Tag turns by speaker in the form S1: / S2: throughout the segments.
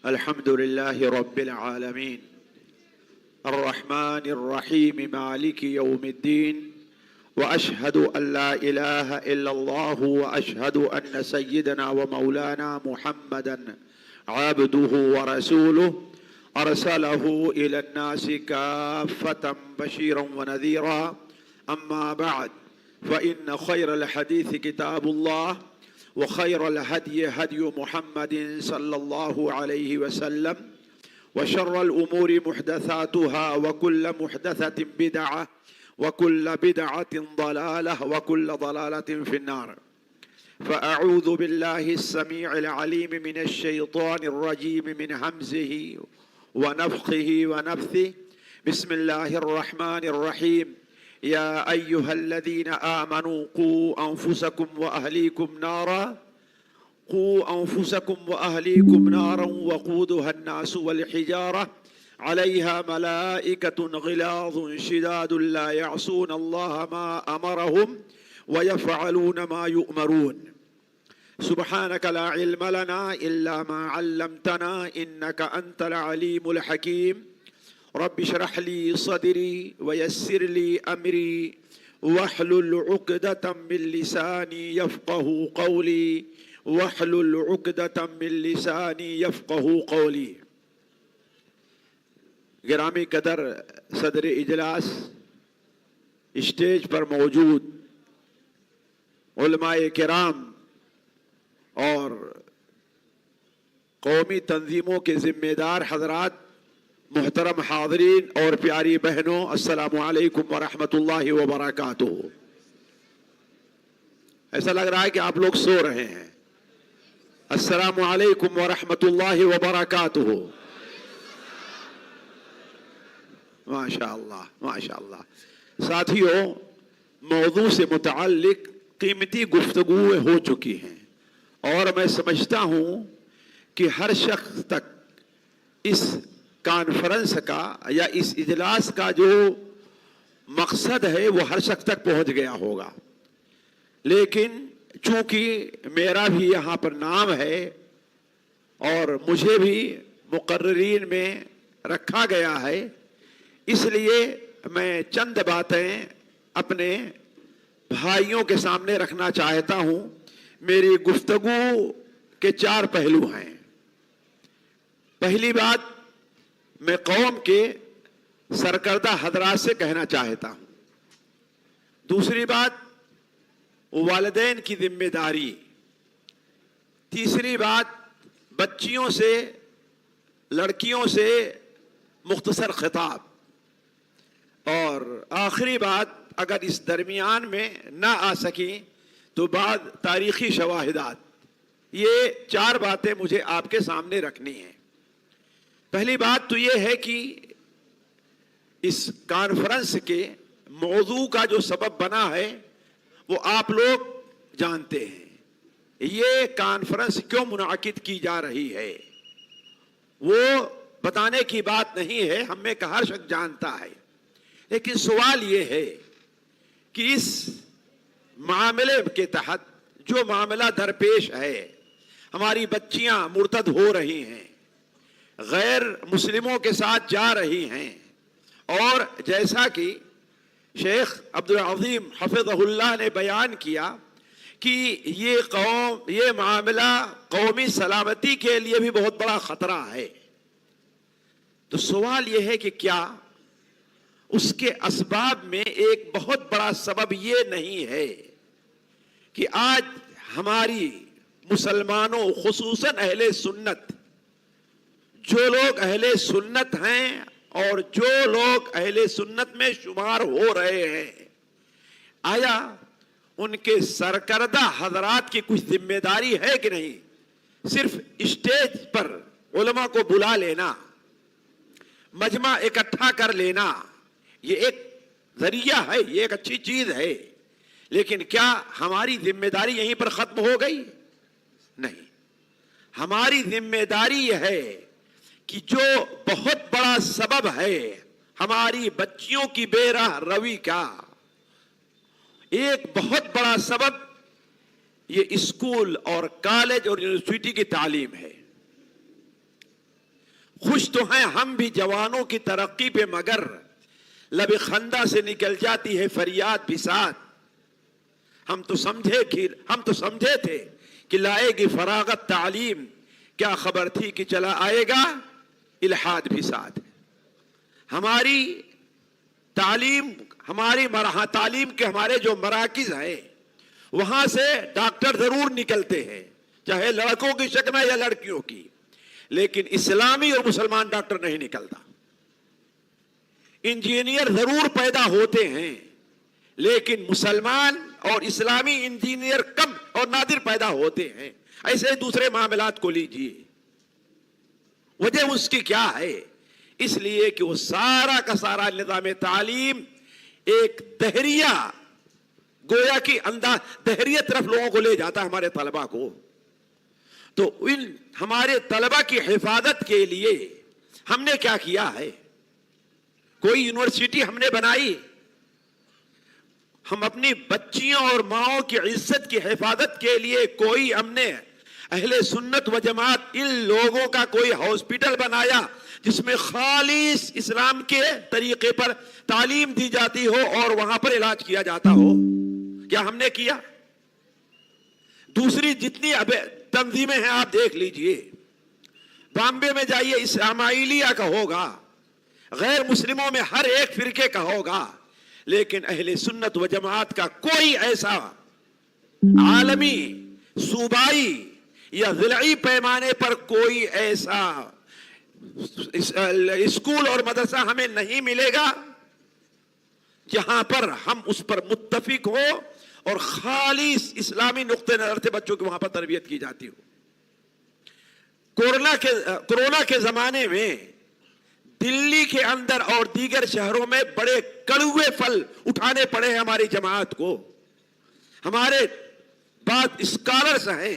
S1: الحمد لله رب العالمين الرحمن الرحيم مالك يوم الدين وأشهد أن لا إله إلا الله وأشهد أن سيدنا ومولانا محمدا عبده ورسوله أرسله إلى الناس كافة بشيرا ونذيرا. أما بعد، فإن خير الحديث كتاب الله وخير الهدي هدي محمد صلى الله عليه وسلم وشر الأمور محدثاتها وكل محدثة بدعة وكل بدعة ضلالة وكل ضلالة في النار. فأعوذ بالله السميع العليم من الشيطان الرجيم من همزه ونفخه ونفثه. بسم الله الرحمن الرحيم. يا أيها الذين آمنوا قوا أنفسكم وأهليكم نارا وقودها الناس والحجارة عليها ملائكة غلاظ شداد لا يعصون الله ما أمرهم ويفعلون ما يؤمرون. سبحانك لا علم لنا إلا ما علمتنا إنك أنت العليم الحكيم. رب اشرح لي صدري ويسر لي أمري واحلل عقدة من لساني يفقه قولي گرامی قدر صدر اجلاس، اسٹیج پر موجود علماء کرام اور قومی تنظیموں کے ذمہ دار حضرات، محترم حاضرین اور پیاری بہنوں، السلام علیکم ورحمۃ اللہ وبرکاتہ. ایسا لگ رہا ہے کہ آپ لوگ سو رہے ہیں. السلام علیکم ورحمۃ اللہ وبرکاتہ. ماشاء اللہ ماشاء اللہ. ساتھیوں، موضوع سے متعلق قیمتی گفتگویں ہو چکی ہیں اور میں سمجھتا ہوں کہ ہر شخص تک اس کانفرنس کا یا اس اجلاس کا جو مقصد ہے وہ ہر شخص تک پہنچ گیا ہوگا. لیکن چونکہ میرا بھی یہاں پر نام ہے اور مجھے بھی مقررین میں رکھا گیا ہے، اس لیے میں چند باتیں اپنے بھائیوں کے سامنے رکھنا چاہتا ہوں. میری گفتگو کے 4 پہلو ہیں. پہلی بات، میں قوم کے سرکردہ حضرات سے کہنا چاہتا ہوں. دوسری بات، والدین کی ذمہ داری. تیسری بات، بچیوں سے، لڑکیوں سے مختصر خطاب. اور آخری بات، اگر اس درمیان میں نہ آ سکیں تو بعد تاریخی شواہدات. یہ 4 باتیں مجھے آپ کے سامنے رکھنی ہیں. پہلی بات تو یہ ہے کہ اس کانفرنس کے موضوع کا جو سبب بنا ہے وہ آپ لوگ جانتے ہیں. یہ کانفرنس کیوں منعقد کی جا رہی ہے وہ بتانے کی بات نہیں ہے، ہم میں کا ہر شخص جانتا ہے. لیکن سوال یہ ہے کہ اس معاملے کے تحت جو معاملہ درپیش ہے، ہماری بچیاں مرتد ہو رہی ہیں، غیر مسلموں کے ساتھ جا رہی ہیں، اور جیسا کہ شیخ عبدالعظیم حفظہ اللہ نے بیان کیا کہ یہ معاملہ قومی سلامتی کے لیے بھی بہت بڑا خطرہ ہے. تو سوال یہ ہے کہ کیا اس کے اسباب میں ایک بہت بڑا سبب یہ نہیں ہے کہ آج ہماری مسلمانوں، خصوصاً اہل سنت، جو لوگ اہل سنت ہیں اور جو لوگ اہل سنت میں شمار ہو رہے ہیں، آیا ان کے سرکردہ حضرات کی کچھ ذمہ داری ہے کہ نہیں؟ صرف اسٹیج پر علماء کو بلا لینا، مجمع اکٹھا کر لینا، یہ ایک ذریعہ ہے، یہ ایک اچھی چیز ہے، لیکن کیا ہماری ذمہ داری یہیں پر ختم ہو گئی؟ نہیں. ہماری ذمہ داری یہ ہے کہ جو بہت بڑا سبب ہے ہماری بچیوں کی بے راہ روی کا، ایک بہت بڑا سبب یہ اسکول اور کالج اور یونیورسٹی کی تعلیم ہے. خوش تو ہیں ہم بھی جوانوں کی ترقی پہ، مگر لب خندہ سے نکل جاتی ہے فریاد بھی ساتھ. ہم تو سمجھے تھے کہ لائے گی فراغت تعلیم، کیا خبر تھی کہ چلا آئے گا الحاد بھی ساتھ. ہماری تعلیم کے ہمارے جو مراکز ہیں وہاں سے ڈاکٹر ضرور نکلتے ہیں، چاہے لڑکوں کی شکل میں یا لڑکیوں کی، لیکن اسلامی اور مسلمان ڈاکٹر نہیں نکلتا. انجینئر ضرور پیدا ہوتے ہیں لیکن مسلمان اور اسلامی انجینئر کم اور نادر پیدا ہوتے ہیں. ایسے دوسرے معاملات کو لیجئے. وجہ اس کی کیا ہے؟ اس لیے کہ وہ سارا کا سارا نظام تعلیم ایک دہریہ، گویا کی دہریت طرف لوگوں کو لے جاتا ہے ہمارے طلبہ کو. تو ان ہمارے طلبہ کی حفاظت کے لیے ہم نے کیا کیا ہے؟ کوئی یونیورسٹی ہم نے بنائی؟ ہم اپنی بچیوں اور ماؤں کی عزت کی حفاظت کے لیے کوئی ہم نے اہل سنت و جماعت ان لوگوں کا کوئی ہاسپٹل بنایا جس میں خالص اسلام کے طریقے پر تعلیم دی جاتی ہو اور وہاں پر علاج کیا جاتا ہو؟ کیا ہم نے کیا؟ دوسری جتنی تنظیمیں ہیں آپ دیکھ لیجئے. بامبے میں جائیے، اسماعیلیہ کا ہوگا، غیر مسلموں میں ہر ایک فرقے کا ہوگا، لیکن اہل سنت و جماعت کا کوئی ایسا عالمی، صوبائی یا ضلعی پیمانے پر کوئی ایسا اسکول اور مدرسہ ہمیں نہیں ملے گا جہاں پر ہم اس پر متفق ہو اور خالص اسلامی نقطہ نظر سے بچوں کی وہاں پر تربیت کی جاتی ہو. کورونا کے زمانے میں دلی کے اندر اور دیگر شہروں میں بڑے کڑوے پھل اٹھانے پڑے ہیں ہماری جماعت کو. ہمارے بعض اسکالرز ہیں،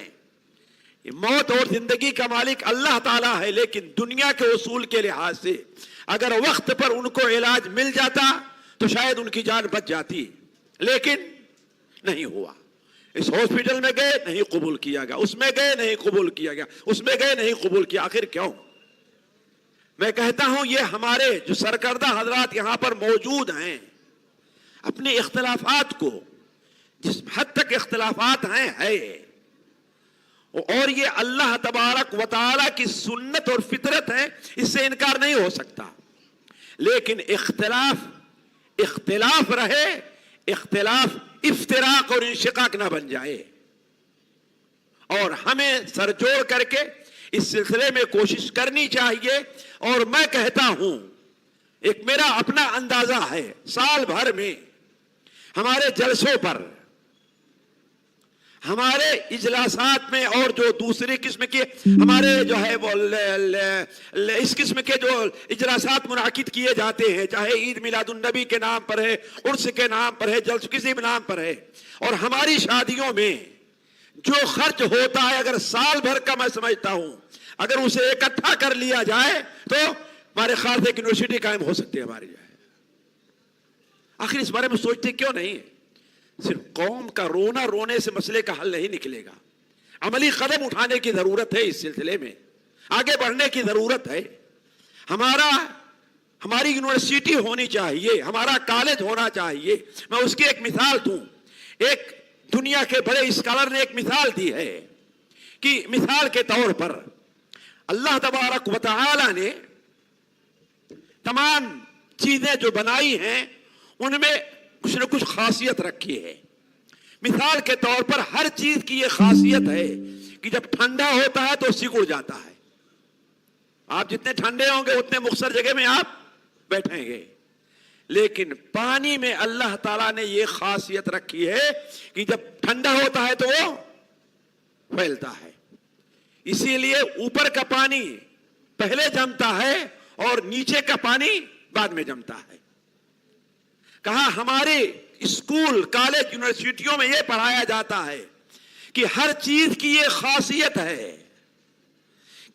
S1: موت اور زندگی کا مالک اللہ تعالیٰ ہے، لیکن دنیا کے اصول کے لحاظ سے اگر وقت پر ان کو علاج مل جاتا تو شاید ان کی جان بچ جاتی، لیکن نہیں ہوا. اس ہاسپٹل میں گئے نہیں قبول کیا گیا، اس میں گئے نہیں قبول کیا گیا، اس میں گئے نہیں قبول کیا. آخر کیوں؟ میں کہتا ہوں یہ ہمارے جو سرکردہ حضرات یہاں پر موجود ہیں اپنے اختلافات کو، جس حد تک اختلافات ہیں ہے، اور یہ اللہ تبارک و تعالی کی سنت اور فطرت ہے، اس سے انکار نہیں ہو سکتا، لیکن اختلاف رہے، اختلاف افتراق اور انشقاق نہ بن جائے. اور ہمیں سر جوڑ کر کے اس سلسلے میں کوشش کرنی چاہیے. اور میں کہتا ہوں، ایک میرا اپنا اندازہ ہے، سال بھر میں ہمارے جلسوں پر، ہمارے اجلاسات میں اور جو دوسری قسم کے ہمارے جو ہے وہ اس قسم کے جو اجلاسات منعقد کیے جاتے ہیں، چاہے عید میلاد النبی کے نام پر ہے، عرس کے نام پر ہے، جلسہ کسی بھی نام پر ہے، اور ہماری شادیوں میں جو خرچ ہوتا ہے اگر سال بھر کا میں سمجھتا ہوں اگر اسے اکٹھا کر لیا جائے تو ہمارے خیال سے ایک یونیورسٹی قائم ہو سکتی ہے ہماری جائے. آخر اس بارے میں سوچتے کیوں نہیں؟ صرف قوم کا رونا رونے سے مسئلے کا حل نہیں نکلے گا. عملی قدم اٹھانے کی ضرورت ہے، اس سلسلے میں آگے بڑھنے کی ضرورت ہے. ہماری یونیورسٹی ہونی چاہیے، ہمارا کالج ہونا چاہیے. میں اس کی ایک مثال دوں. ایک دنیا کے بڑے اسکالر نے ایک مثال دی ہے کہ مثال کے طور پر اللہ تبارک و تعالی نے تمام چیزیں جو بنائی ہیں ان میں کچھ نہ کچھ خاصیت رکھی ہے. مثال کے طور پر ہر چیز کی یہ خاصیت ہے کہ جب ٹھنڈا ہوتا ہے تو سکڑ جاتا ہے. آپ جتنے ٹھنڈے ہوں گے اتنے مختصر جگہ میں آپ بیٹھیں گے. لیکن پانی میں اللہ تعالیٰ نے یہ خاصیت رکھی ہے کہ جب ٹھنڈا ہوتا ہے تو وہ پھیلتا ہے. اسی لیے اوپر کا پانی پہلے جمتا ہے اور نیچے کا پانی بعد میں جمتا ہے. کہا ہمارے اسکول، کالج، یونیورسٹیوں میں یہ پڑھایا جاتا ہے کہ ہر چیز کی یہ خاصیت ہے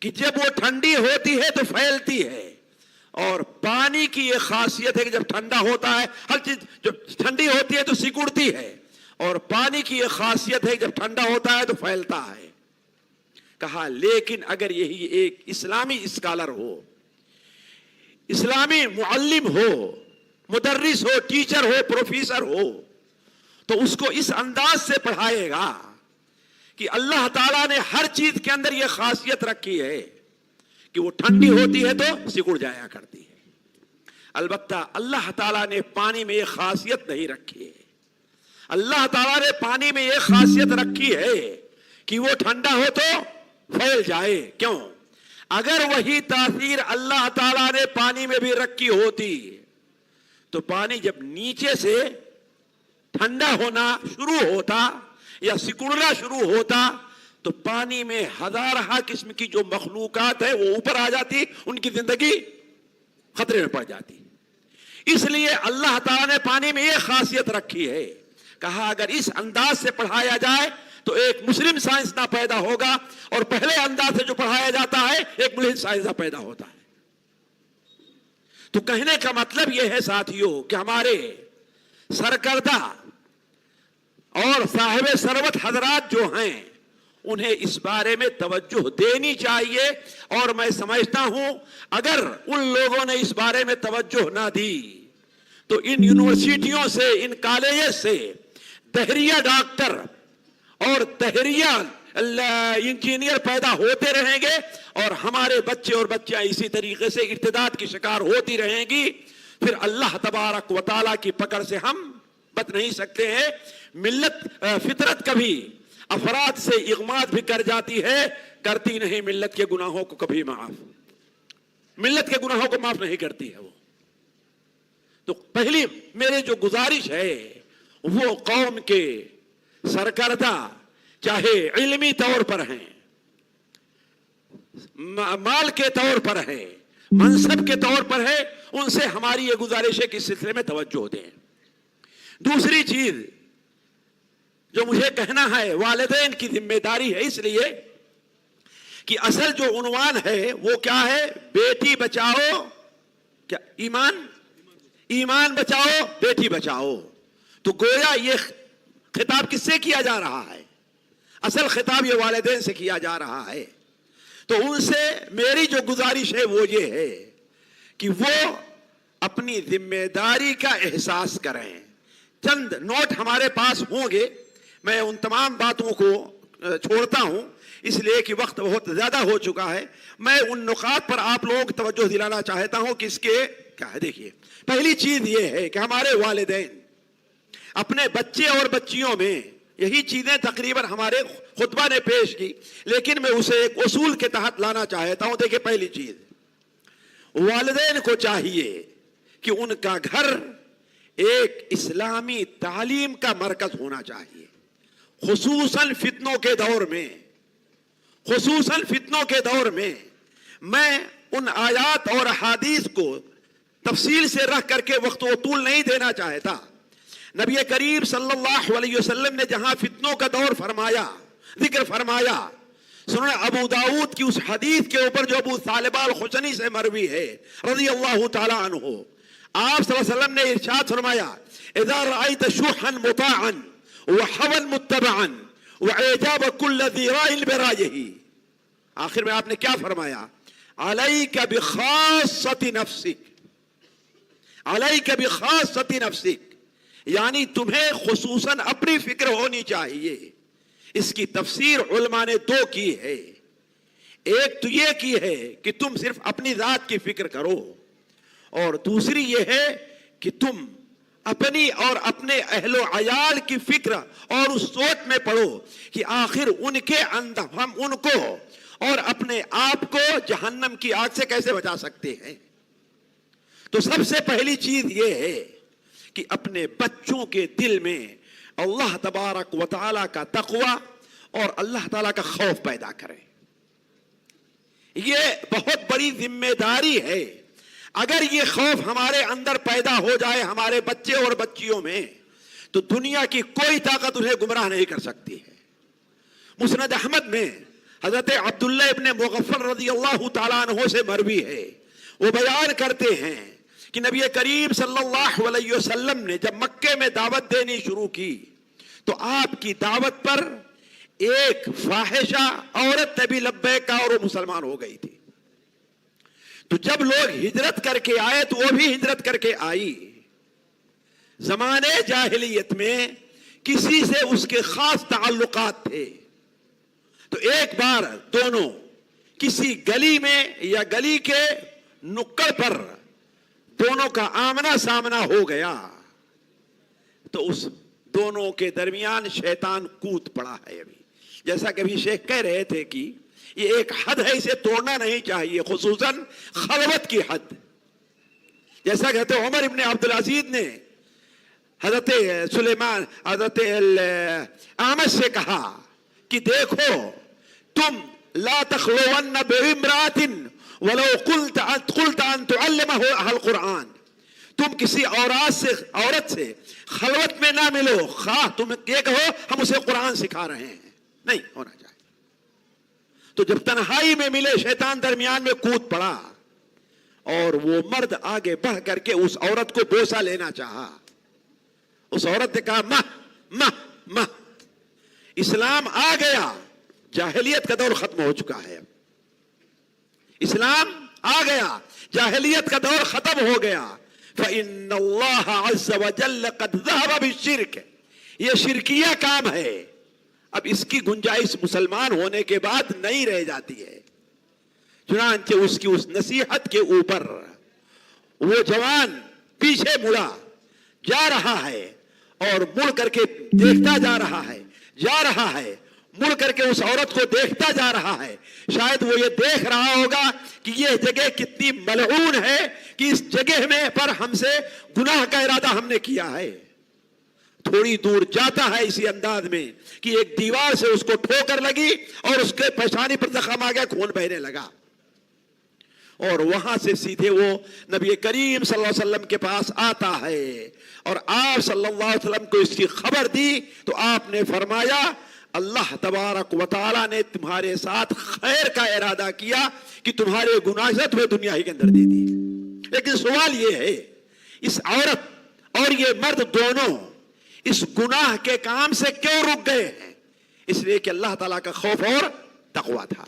S1: کہ جب وہ ٹھنڈی ہوتی ہے تو پھیلتی ہے، اور پانی کی یہ خاصیت ہے کہ جب ٹھنڈا ہوتا ہے، ہر چیز جب ٹھنڈی ہوتی ہے تو سکڑتی ہے، اور پانی کی یہ خاصیت ہے کہ جب ٹھنڈا ہوتا ہے تو پھیلتا ہے. کہا لیکن اگر یہی ایک اسلامی اسکالر ہو اسلامی معلم ہو، مدرس ہو، ٹیچر ہو، پروفیسر ہو، تو اس کو اس انداز سے پڑھائے گا کہ اللہ تعالیٰ نے ہر چیز کے اندر یہ خاصیت رکھی ہے کہ وہ ٹھنڈی ہوتی ہے تو سکڑ جایا کرتی ہے۔ البتہ اللہ تعالیٰ نے پانی میں یہ خاصیت نہیں رکھی ہے۔ اللہ تعالیٰ نے پانی میں یہ خاصیت رکھی ہے کہ وہ ٹھنڈا ہو تو پھیل جائے۔ کیوں؟ اگر وہی تاثیر اللہ تعالیٰ نے پانی میں بھی رکھی ہوتی تو پانی جب نیچے سے ٹھنڈا ہونا شروع ہوتا یا سکڑنا شروع ہوتا تو پانی میں ہزارہ قسم کی جو مخلوقات ہے وہ اوپر آ جاتی، ان کی زندگی خطرے میں پڑ جاتی۔ اس لیے اللہ تعالیٰ نے پانی میں یہ خاصیت رکھی ہے، کہا اگر اس انداز سے پڑھایا جائے تو ایک مسلم سائنسداں پیدا ہوگا، اور پہلے انداز سے جو پڑھایا جاتا ہے ایک ملحد سائنسداں پیدا ہوتا ہے۔ تو کہنے کا مطلب یہ ہے ساتھیوں کہ ہمارے سرکردہ اور صاحب ثروت حضرات جو ہیں انہیں اس بارے میں توجہ دینی چاہیے، اور میں سمجھتا ہوں اگر ان لوگوں نے اس بارے میں توجہ نہ دی تو ان یونیورسٹیوں سے، ان کالجز سے دہریہ ڈاکٹر اور دہریہ انجینئر پیدا ہوتے رہیں گے، اور ہمارے بچے اور بچیاں اسی طریقے سے ارتداد کی شکار ہوتی رہیں گی۔ پھر اللہ تبارک و تعالیٰ کی پکڑ سے ہم بچ نہیں سکتے ہیں۔ فطرت کبھی افراد سے اغماد بھی کر جاتی ہے، کرتی نہیں ملت کے گناہوں کو کبھی معاف، ملت کے گناہوں کو معاف نہیں کرتی ہے وہ۔ تو پہلی میرے جو گزارش ہے وہ قوم کے سرکردہ چاہے علمی طور پر ہیں، مال کے طور پر ہے، منصب کے طور پر ہے، ان سے ہماری یہ گزارش ہے کہ اس سلسلے میں توجہ دیں۔ دوسری چیز جو مجھے کہنا ہے، والدین کی ذمہ داری ہے، اس لیے کہ اصل جو عنوان ہے وہ کیا ہے؟ بیٹی بچاؤ، کیا ایمان بچاؤ بیٹی بچاؤ۔ تو گویا یہ خطاب کس سے کیا جا رہا ہے؟ اصل خطاب یہ والدین سے کیا جا رہا ہے۔ تو ان سے میری جو گزارش ہے وہ یہ ہے کہ وہ اپنی ذمہ داری کا احساس کریں۔ چند نوٹ ہمارے پاس ہوں گے، میں ان تمام باتوں کو چھوڑتا ہوں اس لیے کہ وقت بہت زیادہ ہو چکا ہے۔ میں ان نقاط پر آپ لوگوں کو توجہ دلانا چاہتا ہوں کہ اس کے کیا ہے۔ دیکھیے، پہلی چیز یہ ہے کہ ہمارے والدین اپنے بچے اور بچیوں میں یہی چیزیں تقریباً ہمارے خطبہ نے پیش کی، لیکن میں اسے ایک اصول کے تحت لانا چاہتا ہوں۔ دیکھیے، پہلی چیز، والدین کو چاہیے کہ ان کا گھر ایک اسلامی تعلیم کا مرکز ہونا چاہیے، خصوصاً فتنوں کے دور میں میں ان آیات اور احادیث کو تفصیل سے رکھ کر کے وقت و طول نہیں دینا چاہتا۔ نبی کریم صلی اللہ علیہ وسلم نے جہاں فتنوں کا دور ذکر فرمایا، سنن ابو داؤد کی اس حدیث کے اوپر جو ابو ثعلبہ الخشنی سے مروی ہے رضی اللہ تعالی عنہ، آپ صلی اللہ علیہ وسلم نے ارشاد فرمایا، اذا رأيت شوحا مطاعا وحوا متبعا وعجاب كل ذي رأي برأيه، آخر میں آپ نے کیا فرمایا؟ علیک بخاصۃ نفسک، یعنی تمہیں خصوصاً اپنی فکر ہونی چاہیے۔ اس کی تفسیر علماء نے دو کی ہے۔ ایک تو یہ کی ہے کہ تم صرف اپنی ذات کی فکر کرو، اور دوسری یہ ہے کہ تم اپنی اور اپنے اہل و عیال کی فکر اور اس سوچ میں پڑو کہ آخر ان کے اندر ہم ان کو اور اپنے آپ کو جہنم کی آگ سے کیسے بچا سکتے ہیں۔ تو سب سے پہلی چیز یہ ہے کہ اپنے بچوں کے دل میں اللہ تبارک و تعالیٰ کا تقوی اور اللہ تعالیٰ کا خوف پیدا کریں۔ یہ بہت بڑی ذمہ داری ہے۔ اگر یہ خوف ہمارے اندر پیدا ہو جائے ہمارے بچے اور بچیوں میں، تو دنیا کی کوئی طاقت انہیں گمراہ نہیں کر سکتی ہے۔ مسند احمد میں حضرت عبداللہ ابن مغفل رضی اللہ تعالیٰ عنہ سے مروی ہے، وہ بیان کرتے ہیں کہ نبی کریم صلی اللہ علیہ وسلم نے جب مکے میں دعوت دینی شروع کی تو آپ کی دعوت پر ایک فاحشہ عورت نے بھی لبیک کہا اور وہ مسلمان ہو گئی تھی۔ تو جب لوگ ہجرت کر کے آئے تو وہ بھی ہجرت کر کے آئی. زمانے جاہلیت میں کسی سے اس کے خاص تعلقات تھے تو ایک بار دونوں کسی گلی میں یا گلی کے نکڑ پر دونوں کا آمنا سامنا ہو گیا تو اس دونوں کے درمیان شیطان کود پڑا ہے. ابھی جیسا کہ ابھی شیخ کہہ رہے تھے کہ یہ ایک حد ہے, اسے توڑنا نہیں چاہیے, خصوصاً خلوت کی حد. جیسا کہتے عمر ابن عبدالعزیز نے حضرت سلیمان حضرت احمد سے کہا کہ دیکھو تم لا تخلون بامرأۃ ولو قلت ان تعلمها القرآن, تم کسی عورت سے خلوت میں نہ ملو, خواہ تم یہ کہو ہم اسے قرآن سکھا رہے ہیں, نہیں ہونا چاہیے. تو جب تنہائی میں ملے شیطان درمیان میں کود پڑا اور وہ مرد آگے بڑھ کر کے اس عورت کو بوسہ لینا چاہا. اس عورت نے کہا ماں ماں ماں. اسلام آ گیا, جاہلیت کا دور ختم ہو چکا ہے. اسلام آ گیا, جاہلیت کا دور ختم ہو گیا. فإن اللہ عز وجل قد ذهب بالشرک, یہ شرکیہ کام ہے. اب اس کی گنجائش مسلمان ہونے کے بعد نہیں رہ جاتی ہے. چنانچہ اس کی اس نصیحت کے اوپر وہ جوان پیچھے مڑا جا رہا ہے اور مڑ کر کے دیکھتا جا رہا ہے, مڑ کر کے اس عورت کو دیکھتا جا رہا ہے. شاید وہ یہ دیکھ رہا ہوگا کہ یہ جگہ کتنی ملعون ہے کہ اس جگہ میں پر ہم سے گناہ کا ارادہ ہم نے کیا ہے. تھوڑی دور جاتا ہے اسی انداز میں کہ ایک دیوار سے اس کو ٹھوکر لگی اور اس کے پیشانی پر زخم آ گیا, خون بہنے لگا. اور وہاں سے سیدھے وہ نبی کریم صلی اللہ علیہ وسلم کے پاس آتا ہے اور آپ صلی اللہ علیہ وسلم کو اس کی خبر دی تو آپ نے فرمایا اللہ تبارک و تعالیٰ نے تمہارے ساتھ خیر کا ارادہ کیا کہ تمہارے گناہ سے تمہیں دنیا ہی کے اندر دے دی. لیکن سوال یہ ہے, اس عورت اور یہ مرد دونوں اس گناہ کے کام سے کیوں رک گئے ہیں؟ اس لیے کہ اللہ تعالیٰ کا خوف اور تقوی تھا.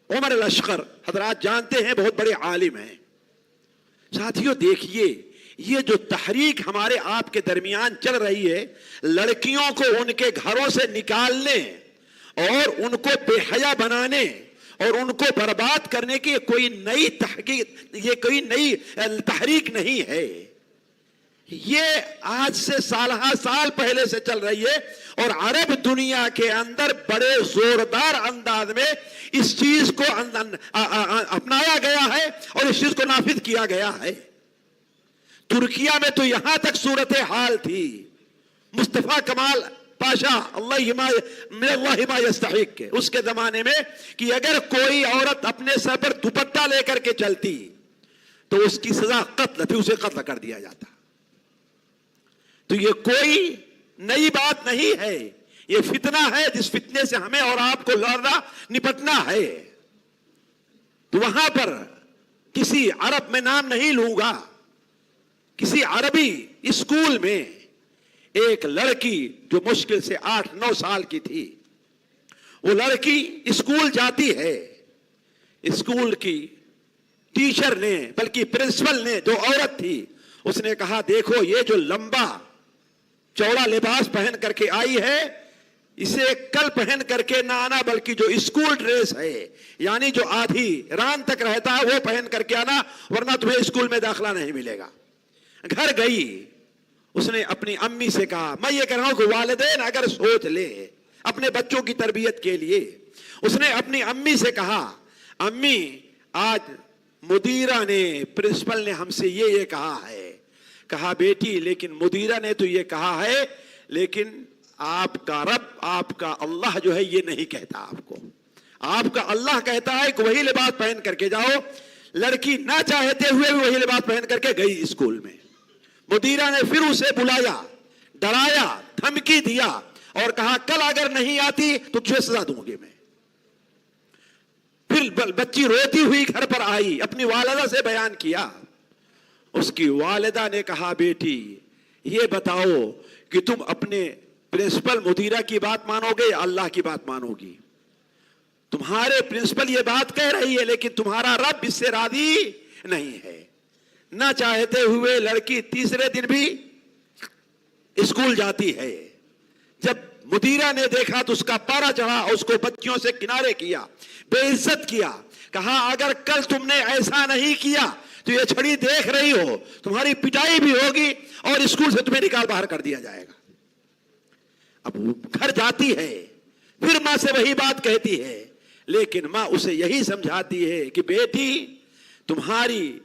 S1: عمر الاشقر حضرات جانتے ہیں, بہت بڑے عالم ہیں. ساتھیوں دیکھیے یہ جو تحریک ہمارے آپ کے درمیان چل رہی ہے, لڑکیوں کو ان کے گھروں سے نکالنے اور ان کو بے حیا بنانے اور ان کو برباد کرنے کی کوئی نئی تحقیق, یہ کوئی نئی تحریک نہیں ہے. یہ آج سے سالہ سال پہلے سے چل رہی ہے اور عرب دنیا کے اندر بڑے زوردار انداز میں اس چیز کو اپنایا گیا ہے اور اس چیز کو نافذ کیا گیا ہے. ترکیہ میں تو یہاں تک صورتحال تھی, مصطفیٰ کمال پاشا اللہ ما یستحق کے اس کے زمانے میں کہ اگر کوئی عورت اپنے سر پر دوپٹہ لے کر کے چلتی تو اس کی سزا قتل تھی, اسے قتل کر دیا جاتا. تو یہ کوئی نئی بات نہیں ہے, یہ فتنہ ہے جس فتنے سے ہمیں اور آپ کو لڑنا نپٹنا ہے. تو وہاں پر کسی عرب میں نام نہیں لوں گا, کسی عربی اسکول میں ایک لڑکی جو مشکل سے 8-9 سال کی تھی, وہ لڑکی اسکول جاتی ہے. اسکول کی ٹیچر نے بلکہ پرنسپل نے, جو عورت تھی, اس نے کہا دیکھو یہ جو لمبا چوڑا لباس پہن کر کے آئی ہے اسے کل پہن کر کے نہ آنا, بلکہ جو اسکول ڈریس ہے یعنی جو آدھی ران تک رہتا ہے وہ پہن کر کے آنا, ورنہ تمہیں اسکول میں داخلہ نہیں ملے گا. گھر گئی, اس نے اپنی امی سے کہا, میں یہ کہہ رہا ہوں کہ والدین اگر سوچ لے اپنے بچوں کی تربیت کے لیے, اس نے اپنی امی سے کہا امی آج مدیرہ نے پرنسپل نے ہم سے یہ کہا ہے. کہا بیٹی لیکن مدیرہ نے تو یہ کہا ہے, لیکن آپ کا رب آپ کا اللہ جو ہے یہ نہیں کہتا آپ کو, آپ کا اللہ کہتا ہے کہ وہی لباس پہن کر کے جاؤ. لڑکی نہ چاہتے ہوئے بھی وہی لباس پہن کر کے گئی اسکول میں. مدیرہ نے پھر اسے بلایا, ڈرایا, دھمکی دیا اور کہا کل اگر نہیں آتی تو تجھے سزا دوں گی میں. پھر بچی روتی ہوئی گھر پر آئی, اپنی والدہ سے بیان کیا. اس کی والدہ نے کہا بیٹی یہ بتاؤ کہ تم اپنے پرنسپل مدیرہ کی بات مانو گے یا اللہ کی بات مانو گی؟ تمہارے پرنسپل یہ بات کہہ رہی ہے لیکن تمہارا رب اس سے راضی نہیں ہے. نہ چاہتے ہوئے لڑکی تیسرے دن بھی اسکول جاتی ہے. جب مدیرہ نے دیکھا تو اس کا پارا چڑھا اور اس کو بچیوں سے کنارے کیا, بے عزت کیا. کہا اگر کل تم نے ایسا نہیں کیا تو یہ چھڑی دیکھ رہی ہو, تمہاری پٹائی بھی ہوگی اور اسکول سے تمہیں نکال باہر کر دیا جائے گا. اب وہ گھر جاتی ہے, پھر ماں سے وہی بات کہتی ہے, لیکن ماں اسے یہی سمجھاتی ہے کہ بیٹی تمہاری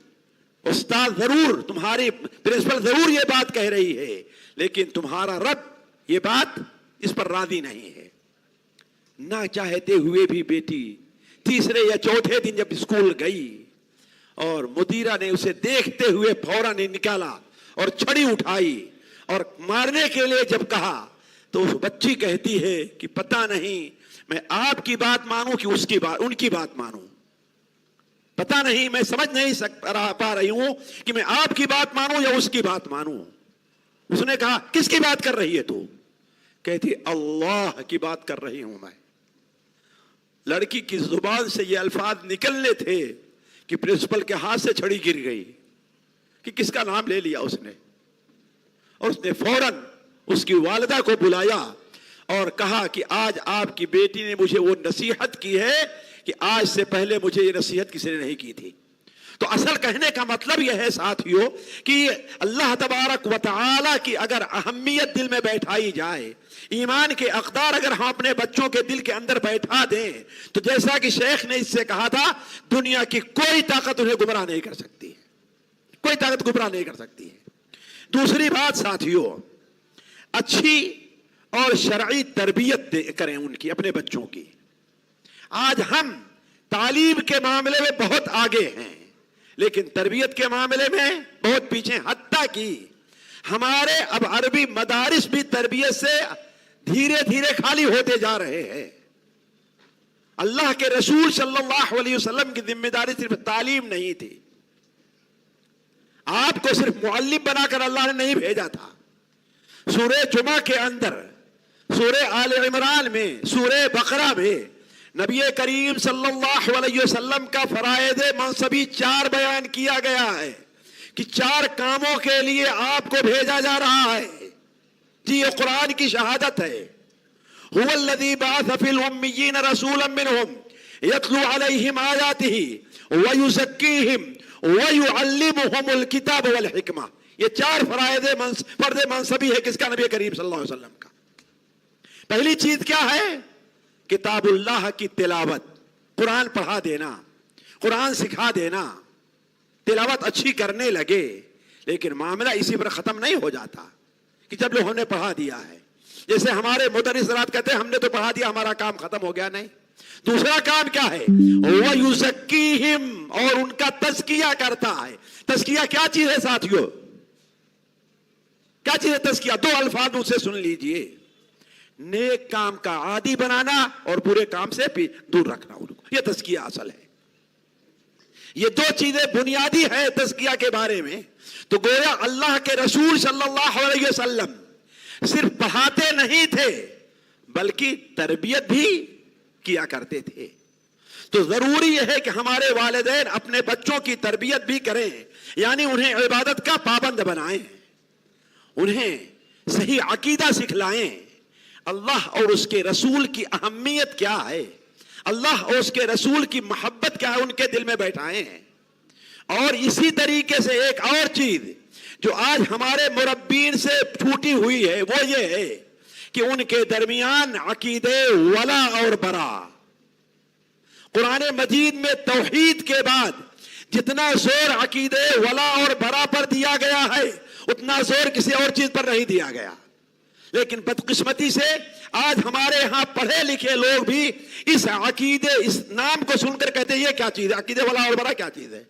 S1: استاد ضرور, تمہاری پرنسپل ضرور یہ بات کہہ رہی ہے, لیکن تمہارا رب یہ بات اس پر راضی نہیں ہے. نہ چاہتے ہوئے بھی بیٹی تیسرے یا چوتھے دن جب اسکول گئی اور مدیرہ نے اسے دیکھتے ہوئے فوراً نکالا اور چھڑی اٹھائی اور مارنے کے لیے جب کہا تو اس بچی کہتی ہے کہ پتہ نہیں میں آپ کی بات مانوں کہ اس کی بات, ان کی بات مانوں, پتہ نہیں, میں سمجھ نہیں پا رہی ہوں کہ میں آپ کی بات مانوں یا اس کی بات مانوں. اس نے کہا کس کی بات کر رہی ہے تو؟ کہتی اللہ کی بات کر رہی ہوں میں. لڑکی کی زبان سے یہ الفاظ نکلنے تھے کہ پرنسپل کے ہاتھ سے چھڑی گر گئی کہ کس کا نام لے لیا اس نے, اور اس نے فوراً اس کی والدہ کو بلایا اور کہا کہ آج آپ کی بیٹی نے مجھے وہ نصیحت کی ہے کہ آج سے پہلے مجھے یہ نصیحت کسی نے نہیں کی تھی. تو اصل کہنے کا مطلب یہ ہے ساتھیوں کہ اللہ تبارک و تعالی کی اگر اہمیت دل میں بیٹھائی جائے, ایمان کے اقدار اگر ہم اپنے بچوں کے دل کے اندر بیٹھا دیں تو جیسا کہ شیخ نے اس سے کہا تھا, دنیا کی کوئی طاقت انہیں گمراہ نہیں کر سکتی, کوئی طاقت گمراہ نہیں کر سکتی ہے. دوسری بات ساتھیوں, اچھی اور شرعی تربیت کریں ان کی, اپنے بچوں کی. آج ہم تعلیم کے معاملے میں بہت آگے ہیں لیکن تربیت کے معاملے میں بہت پیچھے, حتیٰ کہ ہمارے اب عربی مدارس بھی تربیت سے دھیرے دھیرے خالی ہوتے جا رہے ہیں. اللہ کے رسول صلی اللہ علیہ وسلم کی ذمہ داری صرف تعلیم نہیں تھی, آپ کو صرف معلم بنا کر اللہ نے نہیں بھیجا تھا. سورہ جمعہ کے اندر, سورہ آل عمران میں, سورہ بقرہ میں نبی کریم صلی اللہ علیہ وسلم کا فرائض منصبی 4 بیان کیا گیا ہے کہ 4 کاموں کے لیے آپ کو بھیجا جا رہا ہے. جی یہ قرآن کی شہادت ہے. هو الذی بعث فی الامیین رسولا منہم یتلو علیہم آیاتہ ویزکیہم ویعلمہم الکتاب والحکمہ. یہ 4 فرض منصبی ہے کس کا؟ نبی کریم صلی اللہ علیہ وسلم کا. پہلی چیز کیا ہے؟ کتاب اللہ کی تلاوت, قرآن پڑھا دینا, قرآن سکھا دینا. تلاوت اچھی کرنے لگے, لیکن معاملہ اسی پر ختم نہیں ہو جاتا کہ جب لوگوں نے پڑھا دیا ہے. جیسے ہمارے مدرس حضرات کہتے ہیں ہم نے تو پڑھا دیا, ہمارا کام ختم ہو گیا. نہیں, دوسرا کام کیا ہے؟ وَيُزَكِّيهِمْ, اور ان کا تزکیہ کرتا ہے. تزکیہ کیا چیز ہے ساتھیوں؟ کیا چیز ہے تزکیہ؟ 2 الفاظ مجھ سے سن لیجئے, نیک کام کا عادی بنانا اور برے کام سے دور رکھنا ان کو. یہ تزکیہ اصل ہے. یہ 2 چیزیں بنیادی ہے تزکیہ کے بارے میں. تو گویا اللہ کے رسول صلی اللہ علیہ وسلم صرف پڑھاتے نہیں تھے بلکہ تربیت بھی کیا کرتے تھے. تو ضروری یہ ہے کہ ہمارے والدین اپنے بچوں کی تربیت بھی کریں, یعنی انہیں عبادت کا پابند بنائیں, انہیں صحیح عقیدہ سکھلائیں, اللہ اور اس کے رسول کی اہمیت کیا ہے, اللہ اور اس کے رسول کی محبت کیا ہے ان کے دل میں بیٹھائیں. اور اسی طریقے سے ایک اور چیز جو آج ہمارے مربین سے چھوٹی ہوئی ہے وہ یہ ہے کہ ان کے درمیان عقیدے ولا اور برا. قرآن مجید میں توحید کے بعد جتنا زور عقیدے ولا اور برا پر دیا گیا ہے اتنا زور کسی اور چیز پر نہیں دیا گیا. لیکن بدقسمتی سے آج ہمارے ہاں پڑھے لکھے لوگ بھی اس عقیدے, اس نام کو سن کر کہتے ہیں یہ کیا چیز ہے, عقیدے ولا اور برا کیا چیز ہے؟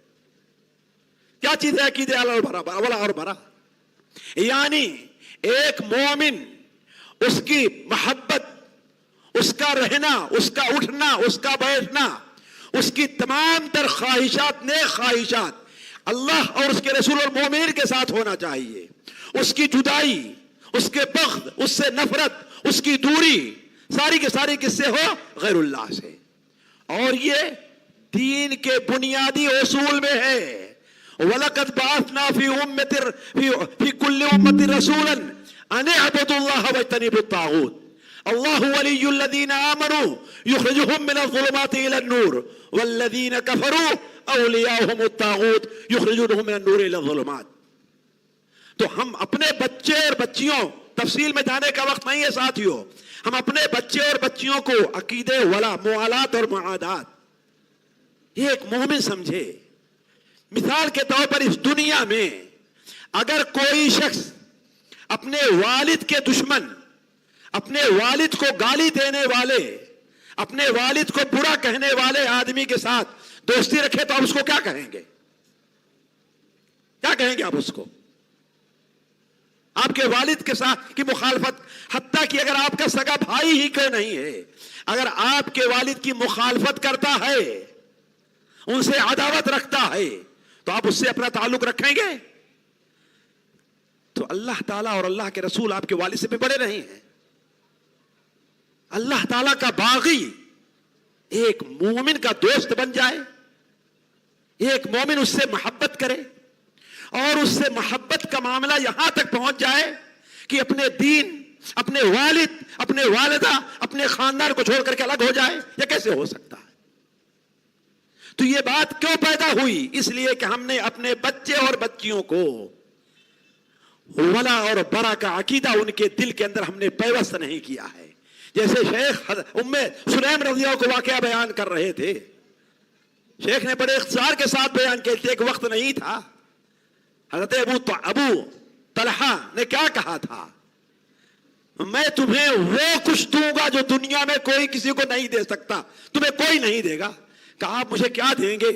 S1: کیا چیز ہے عقیدے ولا اور برا؟ یعنی ایک مومن, اس کی محبت, اس کا رہنا, اس کا اٹھنا, اس کا بیٹھنا, اس کی تمام تر خواہشات, نیک خواہشات اللہ اور اس کے رسول اور مومنین کے ساتھ ہونا چاہیے. اس کی جدائی, اس کے بغض, اس سے نفرت, اس کی دوری ساری کی ساری کس سے ہو؟ غیر اللہ سے. اور یہ دین کے بنیادی اصول میں ہے. وَلَقَدْ بَعَثْنَا فِي كُلِّ أُمَّةٍ رَسُولًا أَنِ اعْبُدُوا اللَّهَ وَاجْتَنِبُوا الطَّاغُوتَ اللَّهُ وَلِيُّ الَّذِينَ آمَنُوا يُخْرِجُهُم مِّنَ الظُّلُمَاتِ إِلَى النُّورِ وَالَّذِينَ كَفَرُوا أَوْلِيَاؤُهُمُ الطَّاغُوتُ يُخْرِجُونَهُم مِّنَ النُّورِ إِلَى الظُّلُمَاتِ. تو ہم اپنے بچے اور بچیوں، تفصیل میں جانے کا وقت نہیں ہے ساتھیوں، ہم اپنے بچے اور بچیوں کو عقیدے ولا موالات اور معادات یہ ایک مومن سمجھے. مثال کے طور پر اس دنیا میں اگر کوئی شخص اپنے والد کے دشمن، اپنے والد کو گالی دینے والے، اپنے والد کو برا کہنے والے آدمی کے ساتھ دوستی رکھے تو آپ اس کو کیا کہیں گے؟ کیا کہیں گے آپ اس کو؟ آپ کے والد کے ساتھ کی مخالفت، حتیٰ کہ اگر آپ کا سگا بھائی ہی کیوں نہیں ہے، اگر آپ کے والد کی مخالفت کرتا ہے، ان سے عداوت رکھتا ہے، تو آپ اس سے اپنا تعلق رکھیں گے؟ تو اللہ تعالیٰ اور اللہ کے رسول آپ کے والد سے بھی بڑے نہیں ہیں. اللہ تعالیٰ کا باغی ایک مومن کا دوست بن جائے، ایک مومن اس سے محبت کرے، اور اس سے محبت کا معاملہ یہاں تک پہنچ جائے کہ اپنے دین، اپنے والد، اپنے والدہ، اپنے خاندان کو چھوڑ کر کے الگ ہو جائے. یہ کیسے ہو سکتا ہے؟ تو یہ بات کیوں پیدا ہوئی؟ اس لیے کہ ہم نے اپنے بچے اور بچیوں کو ولا اور برا کا عقیدہ ان کے دل کے اندر ہم نے پیوست نہیں کیا ہے. جیسے شیخ ام سلیم رضی اللہ کو واقعہ بیان کر رہے تھے، شیخ نے بڑے اختصار کے ساتھ بیان کیے تھے، ایک وقت نہیں تھا. حضرت ابو طلحہ نے کیا کہا تھا؟ میں تمہیں وہ کچھ دوں گا جو دنیا میں کوئی کسی کو نہیں دے سکتا، تمہیں کوئی نہیں دے گا. کہا آپ مجھے کیا دیں گے؟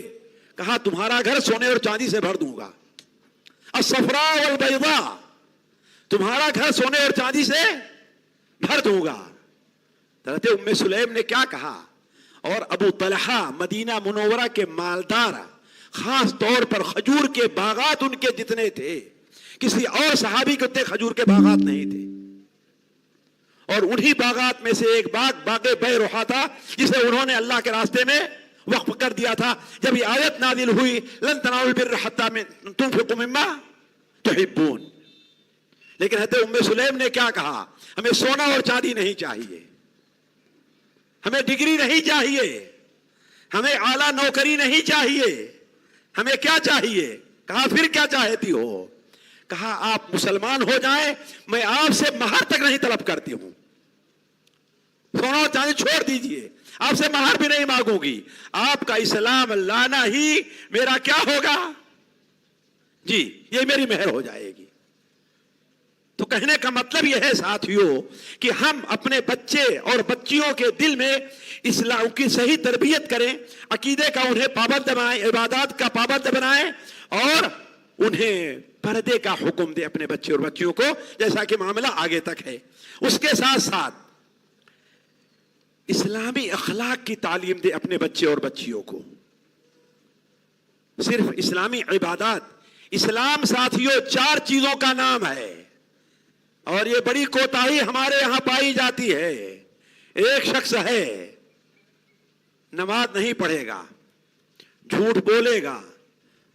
S1: کہا تمہارا گھر سونے اور چاندی سے بھر دوں گا. الصفراء والبیضاء، تمہارا گھر سونے اور چاندی سے بھر دوں گا. حضرت ام سلیم نے کیا کہا؟ اور ابو طلحہ مدینہ منورہ کے مالدار، خاص طور پر کھجور کے باغات ان کے جتنے تھے، کسی اور صحابی کے اتنے کھجور کے باغات نہیں تھے. اور انہی باغات میں سے ایک باغ باغ بیروحہ تھا، جسے انہوں نے اللہ کے راستے میں وقف کر دیا تھا. جب یہ آیت نازل ہوئی لن تنالوا البر حتى تنفقوا مما تحبون، لیکن حضرت ام سلیم نے کیا کہا؟ ہمیں سونا اور چاندی نہیں چاہیے، ہمیں ڈگری نہیں چاہیے، ہمیں اعلیٰ نوکری نہیں چاہیے، ہمیں کیا چاہیے؟ کہا پھر کیا چاہتی ہو؟ کہا آپ مسلمان ہو جائیں، میں آپ سے مہر تک نہیں طلب کرتی ہوں، سونا اور چاندی چھوڑ دیجئے، آپ سے مہر بھی نہیں مانگوں گی، آپ کا اسلام لانا ہی میرا کیا ہوگا؟ جی یہ میری مہر ہو جائے گی. تو کہنے کا مطلب یہ ہے ساتھیوں کہ ہم اپنے بچے اور بچیوں کے دل میں اسلام کی صحیح تربیت کریں، عقیدے کا انہیں پابند بنائیں، عبادات کا پابند بنائیں، اور انہیں پردے کا حکم دے اپنے بچے اور بچیوں کو، جیسا کہ معاملہ آگے تک ہے. اس کے ساتھ ساتھ اسلامی اخلاق کی تعلیم دے اپنے بچے اور بچیوں کو. صرف اسلامی عبادات، اسلام ساتھیوں 4 چیزوں کا نام ہے، اور یہ بڑی کوتاہی ہمارے یہاں پائی جاتی ہے. ایک شخص ہے نماز نہیں پڑھے گا، جھوٹ بولے گا،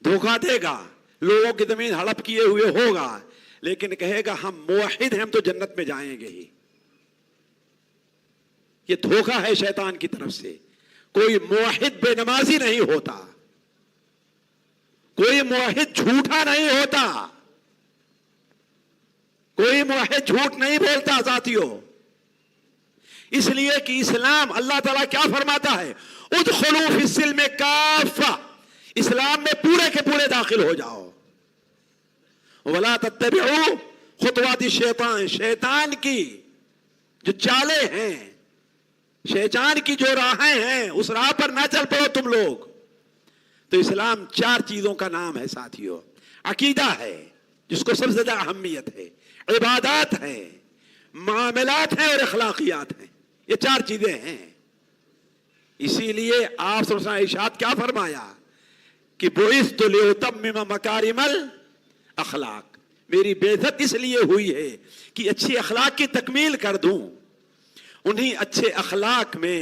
S1: دھوکہ دے گا، لوگوں کی زمین ہڑپ کیے ہوئے ہوگا، لیکن کہے گا ہم موحد ہیں، ہم تو جنت میں جائیں گے ہی. یہ دھوکہ ہے شیطان کی طرف سے. کوئی موحد بے نمازی نہیں ہوتا، کوئی موحد جھوٹا نہیں ہوتا، کوئی موحد جھوٹ نہیں بولتا ساتھیوں. اس لیے کہ اسلام، اللہ تعالیٰ کیا فرماتا ہے؟ ادخلوا فی السلم کافہ، اسلام میں پورے کے پورے داخل ہو جاؤ. ولا تتبعوا خطوات الشیطان، شیطان کی جو چالیں ہیں، شیطان کی جو راہیں ہیں، اس راہ پر نہ چل پڑو تم لوگ. تو اسلام 4 چیزوں کا نام ہے ساتھیوں. عقیدہ ہے جس کو سب سے زیادہ اہمیت ہے، عبادات ہیں، معاملات ہیں، اور اخلاقیات ہیں. یہ 4 چیزیں ہیں. اسی لیے آپ صلی اللہ علیہ وسلم ارشاد کیا فرمایا کہ بعثت لأتمم مکارم الاخلاق، میری بعثت اس لیے ہوئی ہے کہ اچھی اخلاق کی تکمیل کر دوں. انہی اچھے اخلاق میں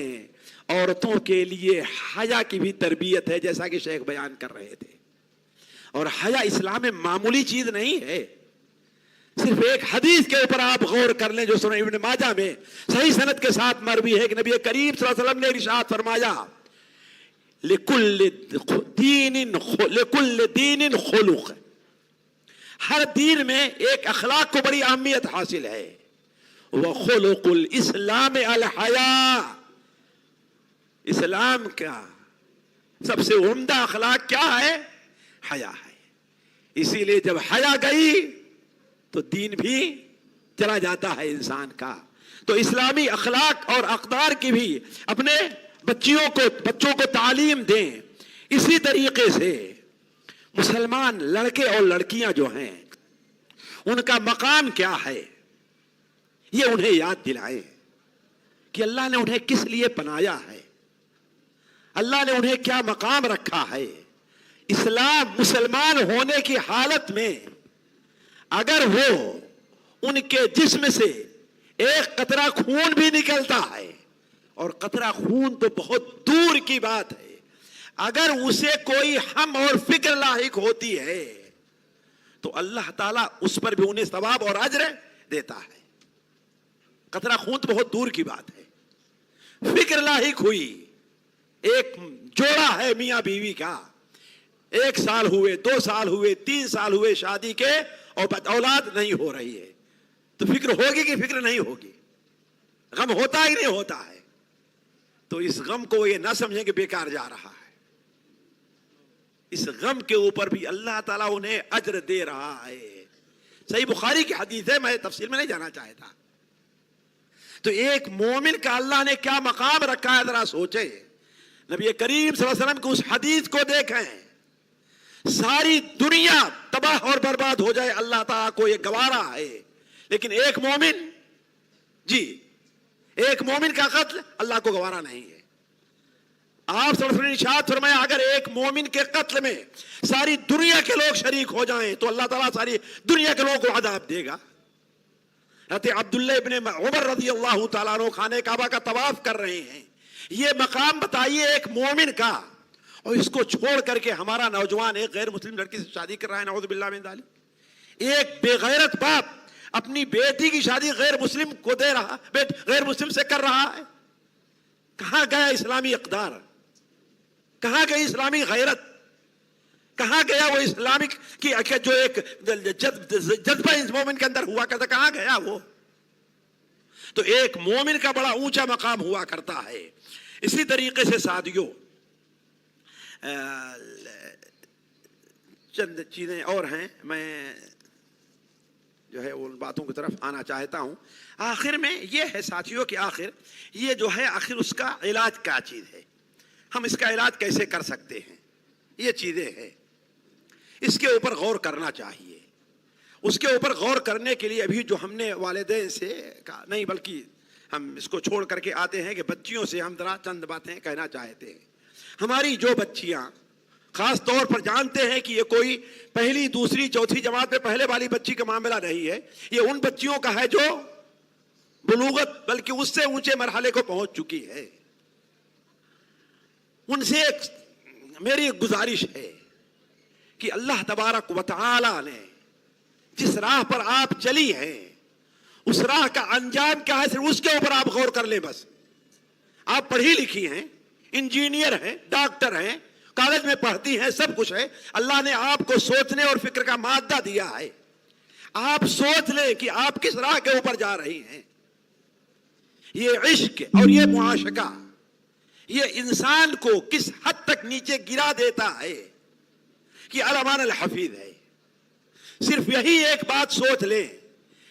S1: عورتوں کے لیے حیا کی بھی تربیت ہے، جیسا کہ شیخ بیان کر رہے تھے. اور حیا اسلام میں معمولی چیز نہیں ہے. صرف ایک حدیث کے اوپر آپ غور کر لیں جو سنن ابن ماجہ میں صحیح سند کے ساتھ مروی ہے کہ نبی کریم صلی اللہ علیہ وسلم نے ارشاد فرمایا لکل دین خلق، ہر دین میں ایک اخلاق کو بڑی اہمیت حاصل ہے. وخلق الاسلام الحیا، اسلام کا سب سے عمدہ اخلاق کیا ہے؟ حیا ہے. اسی لیے جب حیا گئی تو دین بھی چلا جاتا ہے انسان کا. تو اسلامی اخلاق اور اقدار کی بھی اپنے بچوں کو تعلیم دیں. اسی طریقے سے مسلمان لڑکے اور لڑکیاں جو ہیں ان کا مقام کیا ہے یہ انہیں یاد دلائیں کہ اللہ نے انہیں کس لیے بنایا ہے، اللہ نے انہیں کیا مقام رکھا ہے. اسلام مسلمان ہونے کی حالت میں اگر وہ ان کے جسم سے ایک قطرہ خون بھی نکلتا ہے، اور قطرہ خون تو بہت دور کی بات ہے، اگر اسے کوئی ہم اور فکر لاحق ہوتی ہے تو اللہ تعالیٰ اس پر بھی انہیں ثواب اور اجر دیتا ہے. قطرہ خون تو بہت دور کی بات ہے، فکر لاحق ہوئی، ایک جوڑا ہے میاں بیوی کا، 1 سال ہوئے، 2 سال ہوئے، 3 سال ہوئے شادی کے اور اولاد نہیں ہو رہی ہے، تو فکر ہوگی کہ فکر نہیں ہوگی؟ غم ہوتا ہی نہیں ہوتا ہے. تو اس غم کو یہ نہ سمجھیں کہ بیکار جا رہا ہے، اس غم کے اوپر بھی اللہ تعالیٰ انہیں اجر دے رہا ہے. صحیح بخاری کی حدیث ہے، میں تفصیل میں نہیں جانا چاہتا. تو ایک مومن کا اللہ نے کیا مقام رکھا ہے ذرا سوچیں. نبی کریم صلی اللہ علیہ وسلم کی اس حدیث کو دیکھیں، ساری دنیا تباہ اور برباد ہو جائے اللہ تعالیٰ کو یہ گوارا ہے، لیکن ایک مومن ایک مومن کا قتل اللہ کو گوارا نہیں ہے. آپ صلی اللہ علیہ وسلم نے ارشاد فرمایا اگر ایک مومن کے قتل میں ساری دنیا کے لوگ شریک ہو جائیں تو اللہ تعالیٰ ساری دنیا کے لوگوں کو عذاب دے گا. حضرت عبداللہ ابن عمر رضی اللہ تعالیٰ عنہ خانہ کعبہ کا طواف کر رہے ہیں. یہ مقام بتائیے ایک مومن کا، اور اس کو چھوڑ کر کے ہمارا نوجوان ایک غیر مسلم لڑکی سے شادی کر رہا ہے، نعوذ باللہ من ذالک. ایک بے غیرت باپ اپنی بیٹی کی شادی غیر مسلم کو دے رہا، غیر مسلم سے کر رہا ہے. کہاں گیا اسلامی اقدار؟ کہاں گئی اسلامی غیرت؟ کہاں گیا وہ اسلامک کی جو ایک جذبہ اس مومن کے اندر ہوا کرتا، کہاں گیا وہ؟ تو ایک مومن کا بڑا اونچا مقام ہوا کرتا ہے. اسی طریقے سے ساتھیوں چند چیزیں اور ہیں، میں جو ہے ان باتوں کی طرف آنا چاہتا ہوں. آخر میں یہ ہے ساتھیوں کہ آخر یہ جو ہے آخر اس کا علاج کیا چیز ہے، ہم اس کا علاج کیسے کر سکتے ہیں، یہ چیزیں ہیں، اس کے اوپر غور کرنا چاہیے. اس کے اوپر غور کرنے کے لیے ابھی جو ہم نے والدین سے کہا نہیں، بلکہ ہم اس کو چھوڑ کر کے آتے ہیں کہ بچیوں سے ہم ذرا چند باتیں کہنا چاہتے ہیں. ہماری جو بچیاں خاص طور پر جانتے ہیں کہ یہ کوئی پہلی دوسری چوتھی جماعت میں پہلے والی بچی کا معاملہ نہیں ہے، یہ ان بچیوں کا ہے جو بلوغت بلکہ اس سے اونچے مرحلے کو پہنچ چکی ہے. ان سے میری گزارش ہے کہ اللہ تبارک و تعالی نے جس راہ پر آپ چلی ہیں اس راہ کا انجام کیا ہے صرف اس کے اوپر آپ غور کر لیں. بس آپ پڑھی لکھی ہیں، انجینئر ہیں، ڈاکٹر ہیں، کالج میں پڑھتی ہیں، سب کچھ ہے. اللہ نے آپ کو سوچنے اور فکر کا مادہ دیا ہے. آپ سوچ لیں کہ آپ کس راہ کے اوپر جا رہی ہیں. یہ عشق اور یہ معاشقہ یہ انسان کو کس حد تک نیچے گرا دیتا ہے کہ الامان الحفیظ ہے. صرف یہی ایک بات سوچ لیں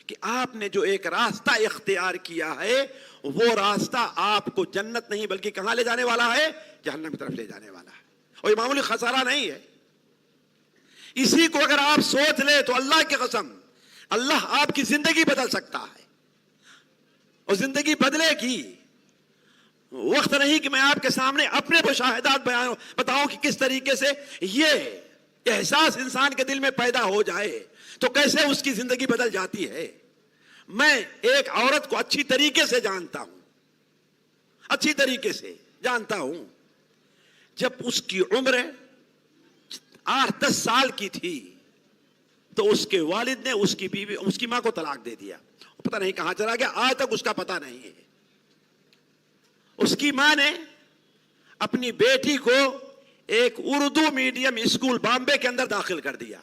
S1: کہ آپ نے جو ایک راستہ اختیار کیا ہے وہ راستہ آپ کو جنت نہیں بلکہ کہاں لے جانے والا ہے؟ جہنم کی طرف لے جانے والا ہے. اور یہ معمولی خسارہ نہیں ہے. اسی کو اگر آپ سوچ لیں تو اللہ کی قسم اللہ آپ کی زندگی بدل سکتا ہے. اور زندگی بدلے گی. وقت نہیں کہ میں آپ کے سامنے اپنے مشاہدات بتاؤں کہ کس طریقے سے یہ احساس انسان کے دل میں پیدا ہو جائے تو کیسے اس کی زندگی بدل جاتی ہے. میں ایک عورت کو اچھی طریقے سے جانتا ہوں، اچھی طریقے سے
S2: جانتا ہوں. جب اس کی عمر 8-10 سال کی تھی تو اس کے والد نے اس کی بیوی اس کی ماں کو طلاق دے دیا. پتہ نہیں کہاں چلا گیا, آج تک اس کا پتہ نہیں ہے. اس کی ماں نے اپنی بیٹی کو ایک اردو میڈیم اسکول بامبے کے اندر داخل کر دیا.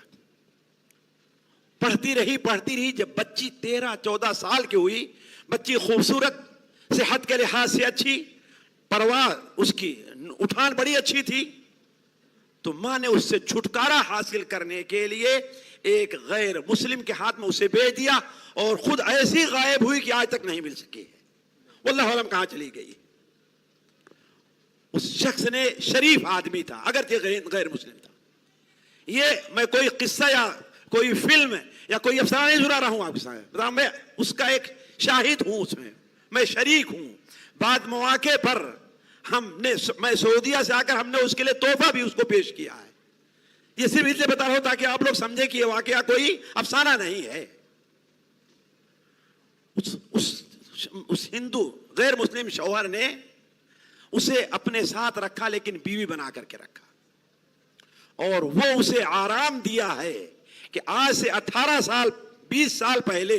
S2: پڑھتی رہی. جب بچی 13-14 سال کی ہوئی, بچی خوبصورت, صحت کے لحاظ سے اچھی, پرواز اس کی اٹھان بڑی اچھی تھی, تو ماں نے اس سے چھٹکارا حاصل کرنے کے لیے ایک غیر مسلم کے ہاتھ میں اسے بھیج دیا, اور خود ایسی غائب ہوئی کہ آج تک نہیں مل سکی ہے. واللہ علم کہاں چلی گئی. اس شخص نے شریف آدمی تھا اگرچہ غیر مسلم تھا. یہ میں کوئی قصہ یا کوئی فلم یا کوئی افسانہ نہیں سنا رہا ہوں آپ کے سامنے, میں اس کا ایک شاہد ہوں, اس میں شریک ہوں. بعد مواقع پر میں سعودیہ سے آ کر ہم نے اس کے لیے تحفہ بھی اس کو پیش کیا ہے. یہ صرف اس لیے بتا رہا ہوں تاکہ آپ لوگ سمجھیں کہ یہ واقعہ کوئی افسانہ نہیں ہے. اس ہندو غیر مسلم شوہر نے اسے اپنے ساتھ رکھا, لیکن بیوی بنا کر کے رکھا, اور وہ اسے آرام دیا ہے کہ آج سے 18 سال 20 سال پہلے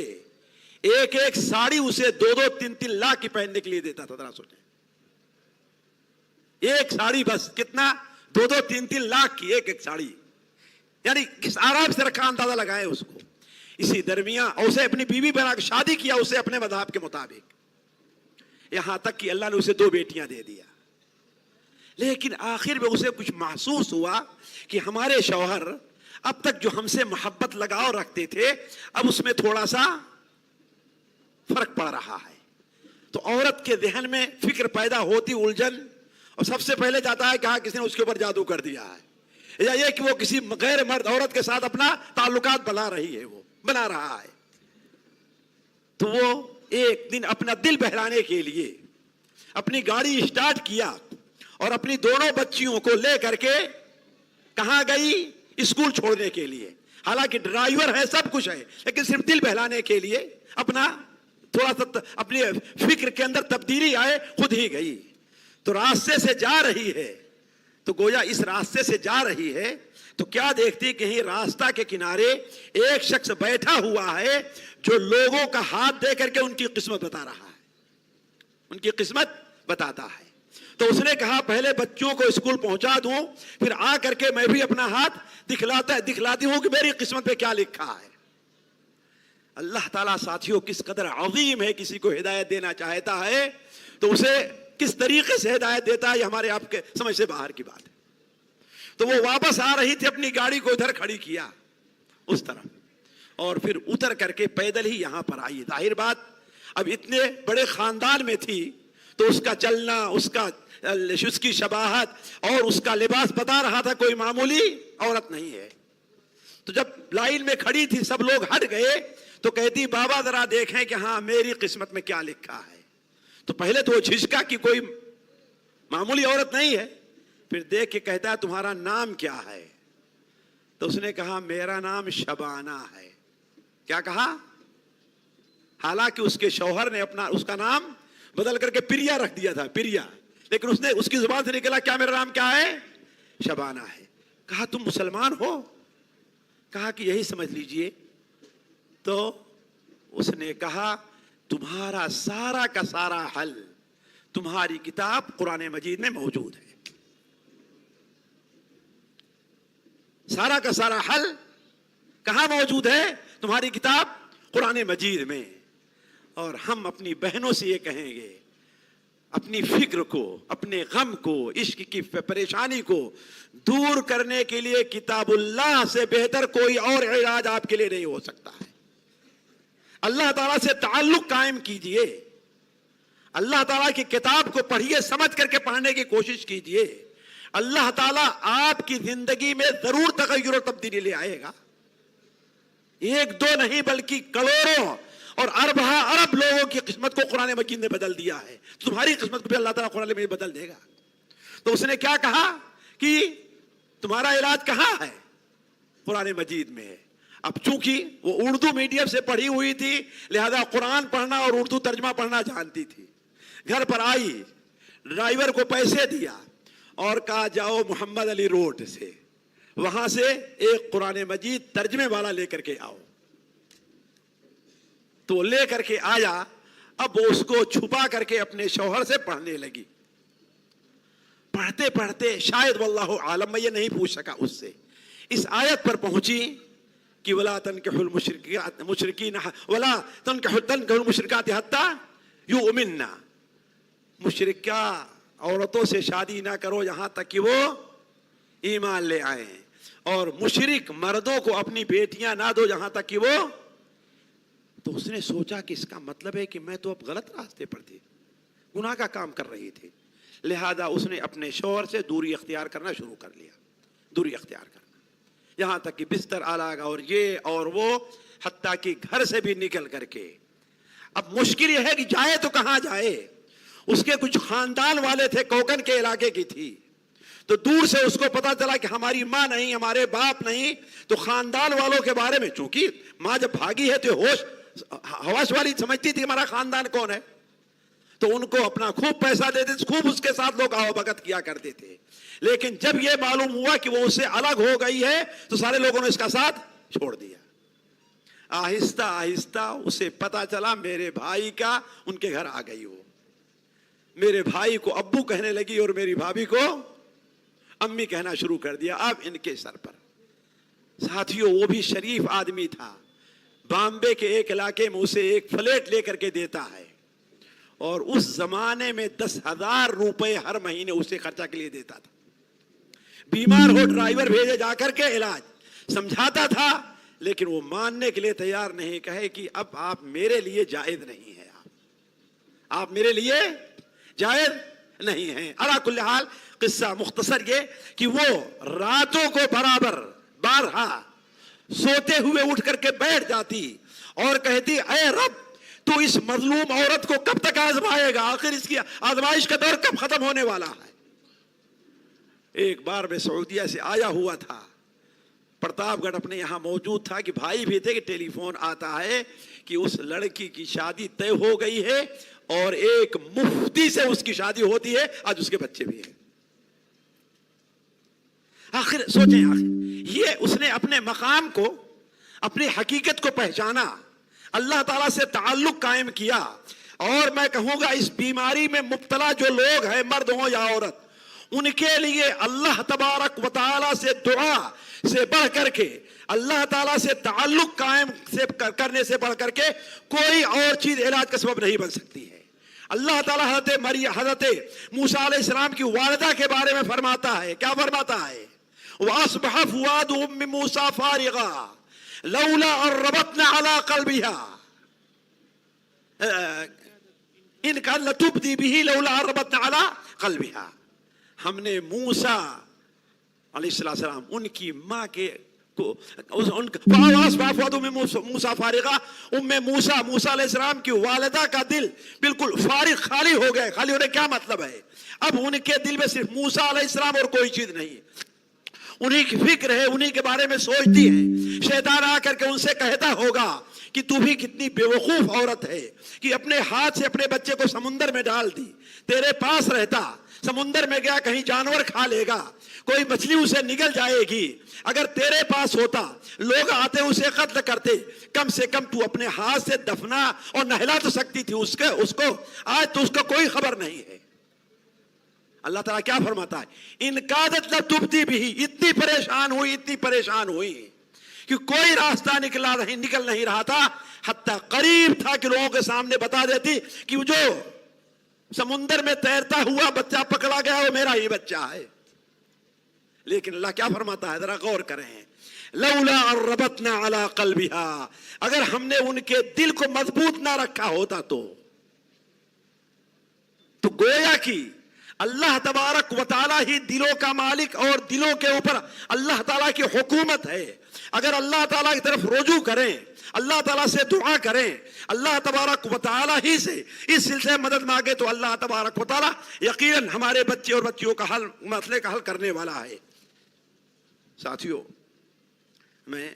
S2: ایک ساڑی اسے 2-3 لاکھ کی پہننے کے لیے دیتا تھا. ذرا سوچیں, ایک ساڑی بس کتنا, 2-3 لاکھ کی ایک ساڑی, یعنی کس آرام سے رکھا, اندازہ لگائے اس کو. اسی درمیان اسے اپنی بیوی بنا کے شادی کیا اسے اپنے مذہب کے مطابق, یہاں تک کہ اللہ نے اسے 2 بیٹیاں دے دیا. لیکن آخر میں اسے کچھ محسوس ہوا کہ ہمارے شوہر اب تک جو ہم سے محبت لگاؤ رکھتے تھے, اب اس میں تھوڑا سا فرق پڑ رہا ہے. تو عورت کے ذہن میں فکر پیدا ہوتی, الجھن, اور سب سے پہلے جاتا ہے کہا کسی نے اس کے اوپر جادو کر دیا ہے, یا یہ کہ وہ کسی غیر مرد عورت کے ساتھ اپنا تعلقات بنا رہا ہے. تو وہ ایک دن اپنا دل بہلانے کے لیے اپنی گاڑی اسٹارٹ کیا اور اپنی دونوں بچیوں کو لے کر کے کہاں گئی, اسکول چھوڑنے کے لیے. حالانکہ ڈرائیور ہے, سب کچھ ہے, لیکن صرف دل بہلانے کے لیے اپنا تھوڑا سا اپنی فکر کے اندر تبدیلی آئے, خود ہی گئی. تو راستے سے جا رہی ہے, تو گویا اس راستے سے جا رہی ہے تو کیا دیکھتی, کہیں راستہ کے کنارے ایک شخص بیٹھا ہوا ہے جو لوگوں کا ہاتھ دے کر کے ان کی قسمت بتا رہا ہے, ان کی قسمت بتاتا ہے. تو اس نے کہا پہلے بچوں کو اسکول پہنچا دوں, پھر آ کر کے میں بھی اپنا ہاتھ دکھلاتی ہوں کہ میری قسمت پہ کیا لکھا ہے. اللہ تعالیٰ ساتھیوں کس قدر عظیم ہے, کسی کو ہدایت دینا چاہتا ہے تو اسے کس طریقے سے ہدایت دیتا ہے, یہ ہمارے آپ کے سمجھ سے باہر کی بات ہے. تو وہ واپس آ رہی تھی, اپنی گاڑی کو ادھر کھڑی کیا اس طرف, اور پھر اتر کر کے پیدل ہی یہاں پر آئی. ظاہر بات اب اتنے بڑے خاندان میں تھی تو اس کا چلنا, اس کی شباہت اور اس کا لباس بتا رہا تھا کوئی معمولی عورت نہیں ہے. تو جب لائن میں کھڑی تھی سب لوگ ہٹ گئے تو کہتی بابا ذرا دیکھیں کہ ہاں میری قسمت میں کیا لکھا ہے. تو پہلے تو وہ جھجکا کہ کوئی معمولی عورت نہیں ہے, پھر دیکھ کے کہتا ہے تمہارا نام کیا ہے. تو اس نے کہا میرا نام شبانہ ہے. کیا کہا؟ حالانکہ اس کے شوہر نے اس کا نام بدل کر کے پریا رکھ دیا تھا, پریا, لیکن اس کی زبان سے نکلا کیا میرا نام کیا ہے, شبانہ ہے. کہا تم مسلمان ہو؟ کہا کہ یہی سمجھ لیجئے. تو اس نے کہا تمہارا سارا کا سارا حل تمہاری کتاب قرآن مجید میں موجود ہے. سارا کا سارا حل کہاں موجود ہے؟ تمہاری کتاب قرآن مجید میں. اور ہم اپنی بہنوں سے یہ کہیں گے, اپنی فکر کو, اپنے غم کو, عشق کی پریشانی کو دور کرنے کے لیے کتاب اللہ سے بہتر کوئی اور علاج آپ کے لیے نہیں ہو سکتا ہے. اللہ تعالیٰ سے تعلق قائم کیجئے, اللہ تعالیٰ کی کتاب کو پڑھیے, سمجھ کر کے پڑھنے کی کوشش کیجئے. اللہ تعالیٰ آپ کی زندگی میں ضرور تغیر و تبدیلی لے آئے گا. ایک دو نہیں بلکہ کروڑوں اور ارب لوگوں کی قسمت کو قرآن مجید نے بدل دیا ہے. تمہاری قسمت کو بھی اللہ تعالیٰ قرآن مجید بدل دے گا. تو اس نے کیا کہا کہ تمہارا علاج کہاں ہے؟ قرآن مجید میں ہے. اب چونکہ وہ اردو میڈیم سے پڑھی ہوئی تھی لہذا قرآن پڑھنا اور اردو ترجمہ پڑھنا جانتی تھی. گھر پر آئی, ڈرائیور کو پیسے دیا اور کہا جاؤ محمد علی روڈ سے وہاں سے ایک قرآن مجید ترجمے والا لے کر کے آؤ. تو لے کر کے آیا. اب وہ اس کو چھپا کر کے اپنے شوہر سے پڑھنے لگی. پڑھتے پڑھتے شاید واللہ عالم میں یہ نہیں پوچھ سکا اس سے, اس آیت پر پہنچی کہ ولا تنکحوا المشرکین ولا تنکحوا المشرکات حتی یؤمنن. مشرکہ عورتوں سے شادی نہ کرو یہاں تک کہ وہ ایمان لے آئیں, اور مشرک مردوں کو اپنی بیٹیاں نہ دو یہاں تک کہ وہ. تو اس نے سوچا کہ اس کا مطلب ہے کہ میں تو اب غلط راستے پر تھی, گناہ کا کام کر رہی تھی. لہذا اس نے اپنے شوہر سے دوری اختیار کرنا شروع کر لیا. دوری اختیار کرنا یہاں تک کہ بستر الگ اور یہ اور وہ, حتیٰ کہ گھر سے بھی نکل کر کے. اب مشکل یہ ہے کہ جائے تو کہاں جائے. اس کے کچھ خاندان والے تھے, کوکن کے علاقے کی تھی, تو دور سے اس کو پتا چلا کہ ہماری ماں نہیں, ہمارے باپ نہیں. تو خاندان والوں کے بارے میں, چونکہ ماں جب بھاگی ہے تو ہوش حواس والی سمجھتی تھی ہمارا خاندان کون ہے, تو ان کو اپنا خوب پیسہ دیتے تھے, خوب اس کے ساتھ لوگ آو بھگت کیا کرتے تھے. لیکن جب یہ معلوم ہوا کہ وہ اس سے الگ ہو گئی ہے تو سارے لوگوں نے اس کا ساتھ چھوڑ دیا. آہستہ آہستہ اسے پتا چلا میرے بھائی کا ان کے گھر آ گئی. وہ میرے بھائی کو ابو کہنے لگی اور میری بھابھی کو امی کہنا شروع کر دیا. اب ان کے سر پر. ساتھیوں وہ بھی شریف آدمی تھا. بامبے کے ایک علاقے میں اسے ایک فلیٹ لے کر کے دیتا ہے, اور اس زمانے میں 10,000 روپے ہر مہینے اسے خرچہ کے لیے دیتا تھا. بیمار ہو ڈرائیور بھیجے جا کر کے علاج, سمجھاتا تھا لیکن وہ ماننے کے لیے تیار نہیں. کہے کہ اب آپ میرے لیے جائز نہیں ہے, آپ میرے لیے جائز نہیں ہیں. علی کل حال قصہ مختصر یہ کہ وہ راتوں کو برابر بارہا سوتے ہوئے اٹھ کر کے بیٹھ جاتی اور کہتی اے رب تو اس مظلوم عورت کو کب تک آزمائے گا, آخر اس کی آزمائش کا دور کب ختم ہونے والا ہے. ایک بار میں سعودیہ سے آیا ہوا تھا, پرتاپ گڑھ اپنے یہاں موجود تھا کہ بھائی بھی تھے کہ ٹیلی فون آتا ہے کہ اس لڑکی کی شادی طے ہو گئی ہے اور ایک مفتی سے اس کی شادی ہوتی ہے, آج اس کے بچے بھی ہیں. آخر سوچیں, آخر یہ اس نے اپنے مقام کو, اپنی حقیقت کو پہچانا, اللہ تعالیٰ سے تعلق قائم کیا. اور میں کہوں گا اس بیماری میں مبتلا جو لوگ ہیں, مرد ہوں یا عورت, ان کے لیے اللہ تبارک و تعالیٰ سے دعا سے بڑھ کر کے, اللہ تعالیٰ سے تعلق قائم کرنے سے بڑھ کر کے کوئی اور چیز علاج کا سبب نہیں بن سکتی ہے. اللہ تعالیٰ حضرت موسیٰ علیہ السلام کی والدہ کے بارے میں فرماتا ہے, کیا فرماتا ہے؟ وَأَصْبَحَ فُؤَادُ أُمِّ مُوسَىٰ فَارِغًا لَوْلَا أَن رَّبَطْنَا عَلَىٰ قَلْبِهَا إِن كَانَتْ لَتُبْدِي بِهِ لَوْلَا أَن رَّبَطْنَا عَلَىٰ قَلْبِهَا. ہم نے موسیٰ علیہ السلام ان کی ماں کے موسیٰ فارغہ, موسیٰ علیہ السلام کی والدہ کا دل بالکل فارغ, خالی ہو گئے. خالی ہونے کیا مطلب ہے؟ اب ان کے دل میں صرف موسیٰ علیہ السلام اور کوئی چیز نہیں, انہی کی فکر ہے, انہی کے بارے میں سوچتی ہے. شیطان آ کر کے ان سے کہتا ہوگا کہ تو بھی کتنی بیوقوف عورت ہے کہ اپنے ہاتھ سے اپنے بچے کو سمندر میں ڈال دی. تیرے پاس رہتا, سمندر میں گیا کہیں جانور کھا لے گا, کوئی مچھلی اسے نگل جائے گی. اگر تیرے پاس ہوتا لوگ آتے اسے قتل کرتے, کم سے کم تو اپنے ہاتھ سے دفنا اور نہلا تو سکتی تھی اس کو. آج تو اس کا کوئی خبر نہیں ہے. اللہ تعالیٰ کیا فرماتا ہے؟ ان کادت لتبدی بھی, اتنی پریشان ہوئی کہ کوئی راستہ نکل نہیں رہا تھا, حتیٰ قریب تھا کہ لوگوں کے سامنے بتا دیتی کہ جو سمندر میں تیرتا ہوا بچہ پکڑا گیا وہ میرا ہی بچہ ہے. لیکن اللہ کیا فرماتا ہے, ذرا غور کریں, لولا ان ربطنا علی قلبها, اگر ہم نے ان کے دل کو مضبوط نہ رکھا ہوتا تو گویا کی اللہ تبارک و تعالیٰ ہی دلوں کا مالک اور دلوں کے اوپر اللہ تعالیٰ کی حکومت ہے. اگر اللہ تعالیٰ کی طرف رجوع کریں, اللہ تعالیٰ سے دعا کریں, اللہ تبارک و تعالیٰ ہی سے اس سلسلے میں مدد مانگے تو اللہ تبارک و تعالیٰ یقیناً ہمارے بچے اور بچیوں کا مسئلے کا حل کرنے والا ہے. ساتھیوں, میں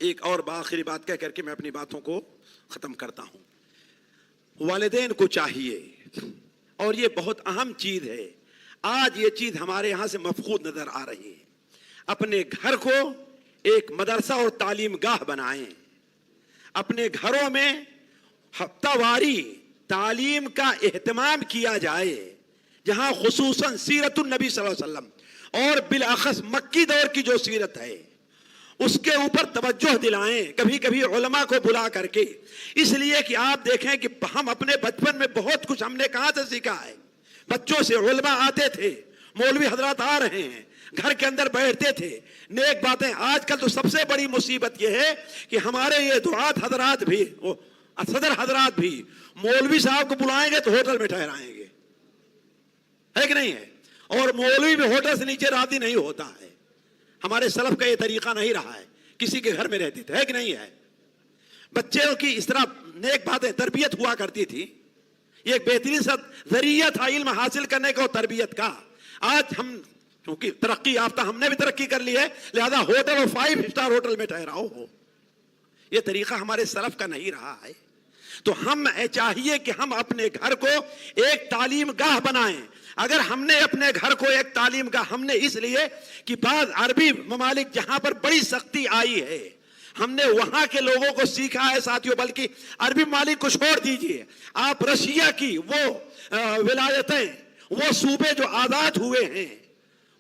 S2: ایک اور آخری بات کہہ کر کے میں اپنی باتوں کو ختم کرتا ہوں. والدین کو چاہیے اور یہ بہت اہم چیز ہے، آج یہ چیز ہمارے یہاں سے مفقود نظر آ رہی ہے۔ اپنے گھر کو ایک مدرسہ اور تعلیم گاہ بنائیں، اپنے گھروں میں ہفتہ واری تعلیم کا اہتمام کیا جائے، جہاں خصوصاً سیرت النبی صلی اللہ علیہ وسلم اور بالاخص مکی دور کی جو سیرت ہے اس کے اوپر توجہ دلائیں، کبھی کبھی علماء کو بلا کر کے، اس لیے کہ آپ دیکھیں کہ ہم اپنے بچپن میں بہت کچھ ہم نے کہاں سے سیکھا ہے، بچوں سے علماء آتے تھے، مولوی حضرات آ رہے ہیں، گھر کے اندر بیٹھتے تھے، نیک باتیں۔ آج کل تو سب سے بڑی مصیبت یہ ہے کہ ہمارے یہ دعات حضرات بھی، صدر حضرات بھی مولوی صاحب کو بلائیں گے تو ہوٹل میں ٹھہرائیں گے، ہے کہ نہیں ہے؟ اور مولوی بھی ہوٹل سے نیچے راضی نہیں ہوتا ہے۔ ہمارے سلف کا یہ طریقہ نہیں رہا ہے، کسی کے گھر میں رہتے تھے، ہے کہ نہیں ہے؟ بچوں کی اس طرح نیک باتیں تربیت ہوا کرتی تھی، یہ ایک بہترین ذریعہ تھا علم حاصل کرنے کا اور تربیت کا۔ آج ہم کیونکہ ترقی یافتہ، ہم نے بھی ترقی کر لی ہے، لہذا ہوٹل اور 5 اسٹار ہوٹل میں ٹھہراؤ ہو، یہ طریقہ ہمارے سلف کا نہیں رہا ہے۔ تو ہم چاہیے کہ ہم اپنے گھر کو ایک تعلیم گاہ بنائیں۔ اگر ہم نے اپنے گھر کو ایک تعلیم گاہ، ہم نے اس لیے کہ بعض عربی ممالک جہاں پر بڑی سختی آئی ہے، ہم نے وہاں کے لوگوں کو سیکھا ہے ساتھیوں، بلکہ عربی ممالک کو چھوڑ دیجئے، آپ رشیا کی وہ ولایتیں، وہ صوبے جو آزاد ہوئے ہیں،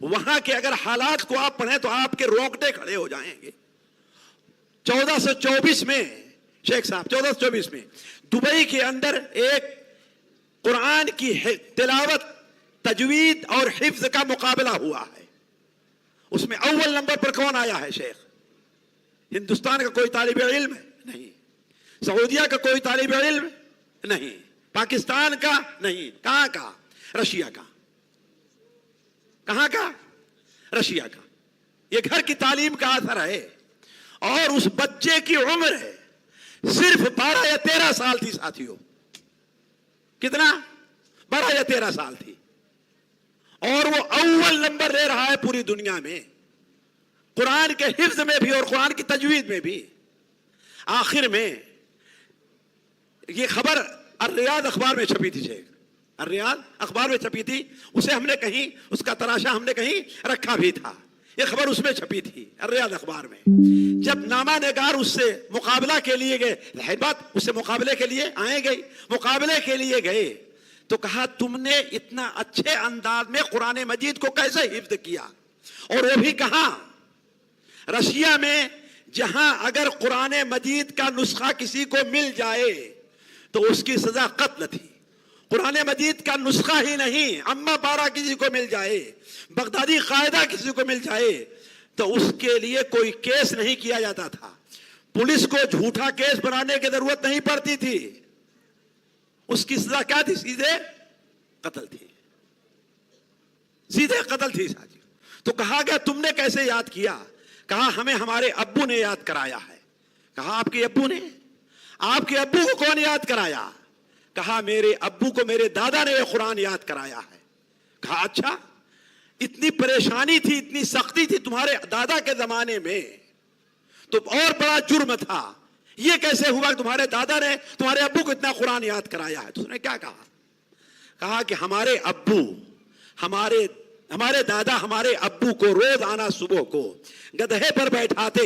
S2: وہاں کے اگر حالات کو آپ پڑھیں تو آپ کے رونگٹے کھڑے ہو جائیں گے۔ 1424 میں شیخ صاحب 1424 میں دبئی کے اندر ایک قرآن کی تلاوت، تجوید اور حفظ کا مقابلہ ہوا ہے۔ اس میں اول نمبر پر کون آیا ہے شیخ؟ ہندوستان کا کوئی طالب علم نہیں، سعودیہ کا کوئی طالب علم نہیں، پاکستان کا نہیں، کہاں کا؟ رشیا کا۔ کہاں کا؟ رشیا کا۔ یہ گھر کی تعلیم کا اثر ہے، اور اس بچے کی عمر ہے صرف 12 یا 13 سال تھی ساتھیوں۔ کتنا؟ 12 یا 13 سال تھی، اور وہ اول نمبر لے رہا ہے پوری دنیا میں، قرآن کے حفظ میں بھی اور قرآن کی تجوید میں بھی۔ آخر میں یہ خبر الریاض اخبار میں چھپی تھی شیخ، الریاض اخبار میں چھپی تھی، اسے ہم نے کہیں، اس کا تراشا ہم نے کہیں رکھا بھی تھا، یہ خبر اس میں چھپی تھی الریاض اخبار میں۔ جب نامہ نگار اس سے مقابلہ کے لیے گئے، ظاہر بات اس سے مقابلے کے لیے آئیں گے، مقابلے کے لیے گئے تو کہا تم نے اتنا اچھے انداز میں قرآن مجید کو کیسے حفظ کیا، اور وہ بھی کہاں؟ رشیا میں، جہاں اگر قرآن مجید کا نسخہ کسی کو مل جائے تو اس کی سزا قتل تھی۔ قرآن مجید کا نسخہ ہی نہیں، اما پارا کسی کو مل جائے، بغدادی قاعدہ کسی کو مل جائے تو اس کے لیے کوئی کیس نہیں کیا جاتا تھا، پولیس کو جھوٹا کیس بنانے کی ضرورت نہیں پڑتی تھی، اس کی سزا کیا تھی؟ سیدھے قتل تھی، سیدھے قتل تھی ساتھی۔ تو کہا گیا تم نے کیسے یاد کیا؟ کہا ہمیں ہمارے ابو نے یاد کرایا ہے۔ کہا آپ کے ابو نے؟ آپ کے ابو کو کون یاد کرایا؟ کہا میرے ابو کو میرے دادا نے یہ قرآن یاد کرایا ہے۔ کہا اچھا، اتنی پریشانی تھی، اتنی سختی تھی تمہارے دادا کے زمانے میں تو اور بڑا جرم تھا، یہ کیسے ہوا کہ تمہارے دادا نے تمہارے ابو کو اتنا قرآن یاد کرایا ہے؟ تو اس نے کیا کہا؟ کہا کہ ہمارے ابو، ہمارے دادا ہمارے ابو کو روز آنا صبح کو گدھے پر بیٹھاتے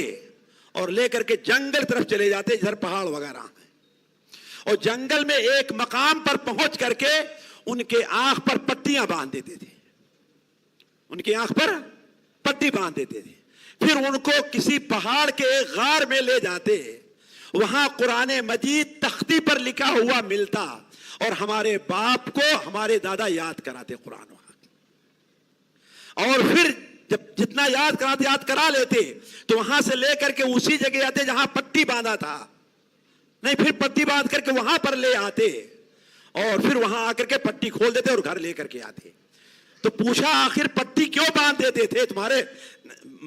S2: اور لے کر کے جنگل طرف چلے جاتے جدھر پہاڑ وغیرہ ہیں، اور جنگل میں ایک مقام پر پہنچ کر کے ان کے آنکھ پر پٹیاں باندھ دیتے تھے، ان کی آنکھ پر پٹی باندھ دیتے تھے، پھر ان کو کسی پہاڑ کے ایک غار میں لے جاتے، وہاں قرآن مجید تختی پر لکھا ہوا ملتا، اور ہمارے باپ کو ہمارے دادا یاد کراتے قرآن وہاں، اور پھر جب جتنا یاد کرا لیتے تو وہاں سے لے کر کے اسی جگہ آتے جہاں پٹی باندھا تھا، نہیں پھر پٹی باندھ کر کے وہاں پر لے آتے، اور پھر وہاں آ کر کے پٹی کھول دیتے اور گھر لے کر کے آتے۔ تو پوچھا آخر پٹی کیوں باندھ دیتے تھے تمہارے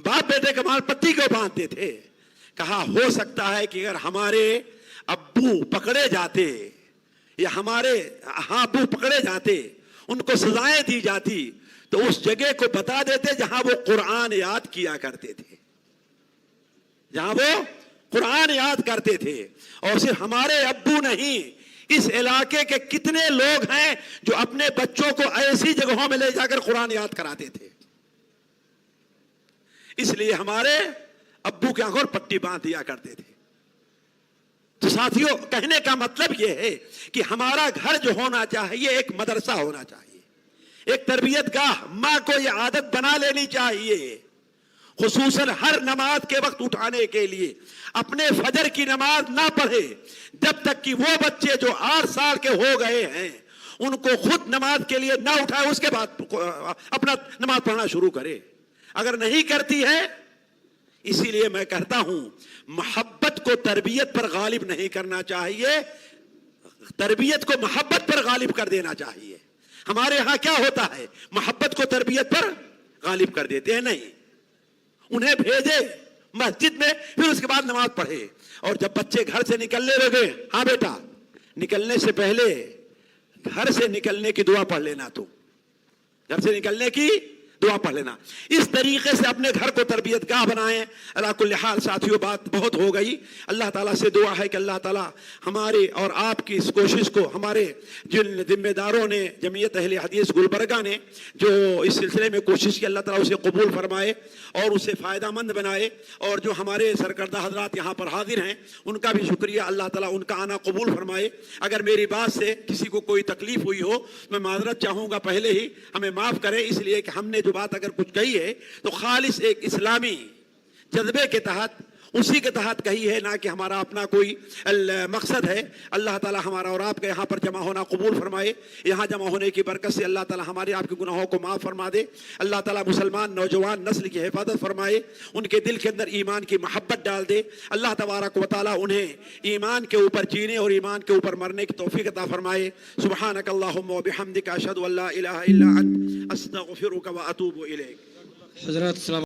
S2: باپ بیٹے کے مال، پٹی کیوں باندھتے تھے؟ کہا ہو سکتا ہے کہ اگر ہمارے ابو پکڑے جاتے یا ہمارے ابو پکڑے جاتے، ان کو سزائیں دی جاتی تو اس جگہ کو بتا دیتے جہاں وہ قرآن یاد کیا کرتے تھے، جہاں وہ قرآن یاد کرتے تھے۔ اور صرف ہمارے ابو نہیں، اس علاقے کے کتنے لوگ ہیں جو اپنے بچوں کو ایسی جگہوں میں لے جا کر قرآن یاد کراتے تھے. اس لیے ہمارے ابو کے آنکھوں پر پٹی باندھ دیا کرتے تھے. تو ساتھیوں کہنے کا مطلب یہ ہے کہ ہمارا گھر جو ہونا چاہیے ایک مدرسہ ہونا چاہیے, ایک تربیت گاہ. ماں کو یہ عادت بنا لینی چاہیے خصوصاً ہر نماز کے وقت اٹھانے کے لیے اپنے فجر کی نماز نہ پڑھے جب تک کہ وہ بچے جو 8 سال کے ہو گئے ہیں ان کو خود نماز کے لیے نہ اٹھائے, اس کے بعد اپنا نماز پڑھنا شروع کرے. اگر نہیں کرتی ہے, اسی لیے میں کہتا ہوں محبت کو تربیت پر غالب نہیں کرنا چاہیے, تربیت کو محبت پر غالب کر دینا چاہیے. ہمارے ہاں کیا ہوتا ہے, محبت کو تربیت پر غالب کر دیتے ہیں. نہیں, انہیں بھیجے مسجد میں, پھر اس کے بعد نماز پڑھے. اور جب بچے گھر سے نکلنے لگے, ہاں بیٹا نکلنے سے پہلے گھر سے نکلنے کی دعا پڑھ لینا, تو گھر سے نکلنے کی دعا پڑھ لینا. اس طریقے سے اپنے گھر کو تربیت گاہ بنائیں. علی کل حال ساتھیوں بات بہت ہو گئی. اللہ تعالیٰ سے دعا ہے کہ اللہ تعالیٰ ہمارے اور آپ کی اس کوشش کو, ہمارے جن ذمہ داروں نے جمعیت اہل حدیث گلبرگہ نے جو اس سلسلے میں کوشش کی, اللہ تعالیٰ اسے قبول فرمائے اور اسے فائدہ مند بنائے. اور جو ہمارے سرکردہ حضرات یہاں پر حاضر ہیں ان کا بھی شکریہ, اللہ تعالیٰ ان کا آنا قبول فرمائے. اگر میری بات سے کسی کو کوئی تکلیف ہوئی ہو میں معذرت چاہوں گا, پہلے ہی ہمیں معاف کریں, اس لیے کہ ہم نے جو بات اگر کچھ کہی ہے تو خالص ایک اسلامی جذبے کے تحت, اسی کے تحت کہی ہے, نہ کہ ہمارا اپنا کوئی مقصد ہے. اللہ تعالی ہمارا اور آپ کا یہاں پر جمع ہونا قبول فرمائے. یہاں جمع ہونے کی برکت سے اللہ تعالی ہمارے آپ کے گناہوں کو معاف فرما دے. اللہ تعالی مسلمان نوجوان نسل کی حفاظت فرمائے, ان کے دل کے اندر ایمان کی محبت ڈال دے. اللہ تبارک و تعالی انہیں ایمان کے اوپر جینے اور ایمان کے اوپر مرنے کی توفیق عطا فرمائے. سبحانک اللہم و بحمدک اشہد ان لا الہ الا انت استغفرک و اتوب الیک.
S3: حضرات السلام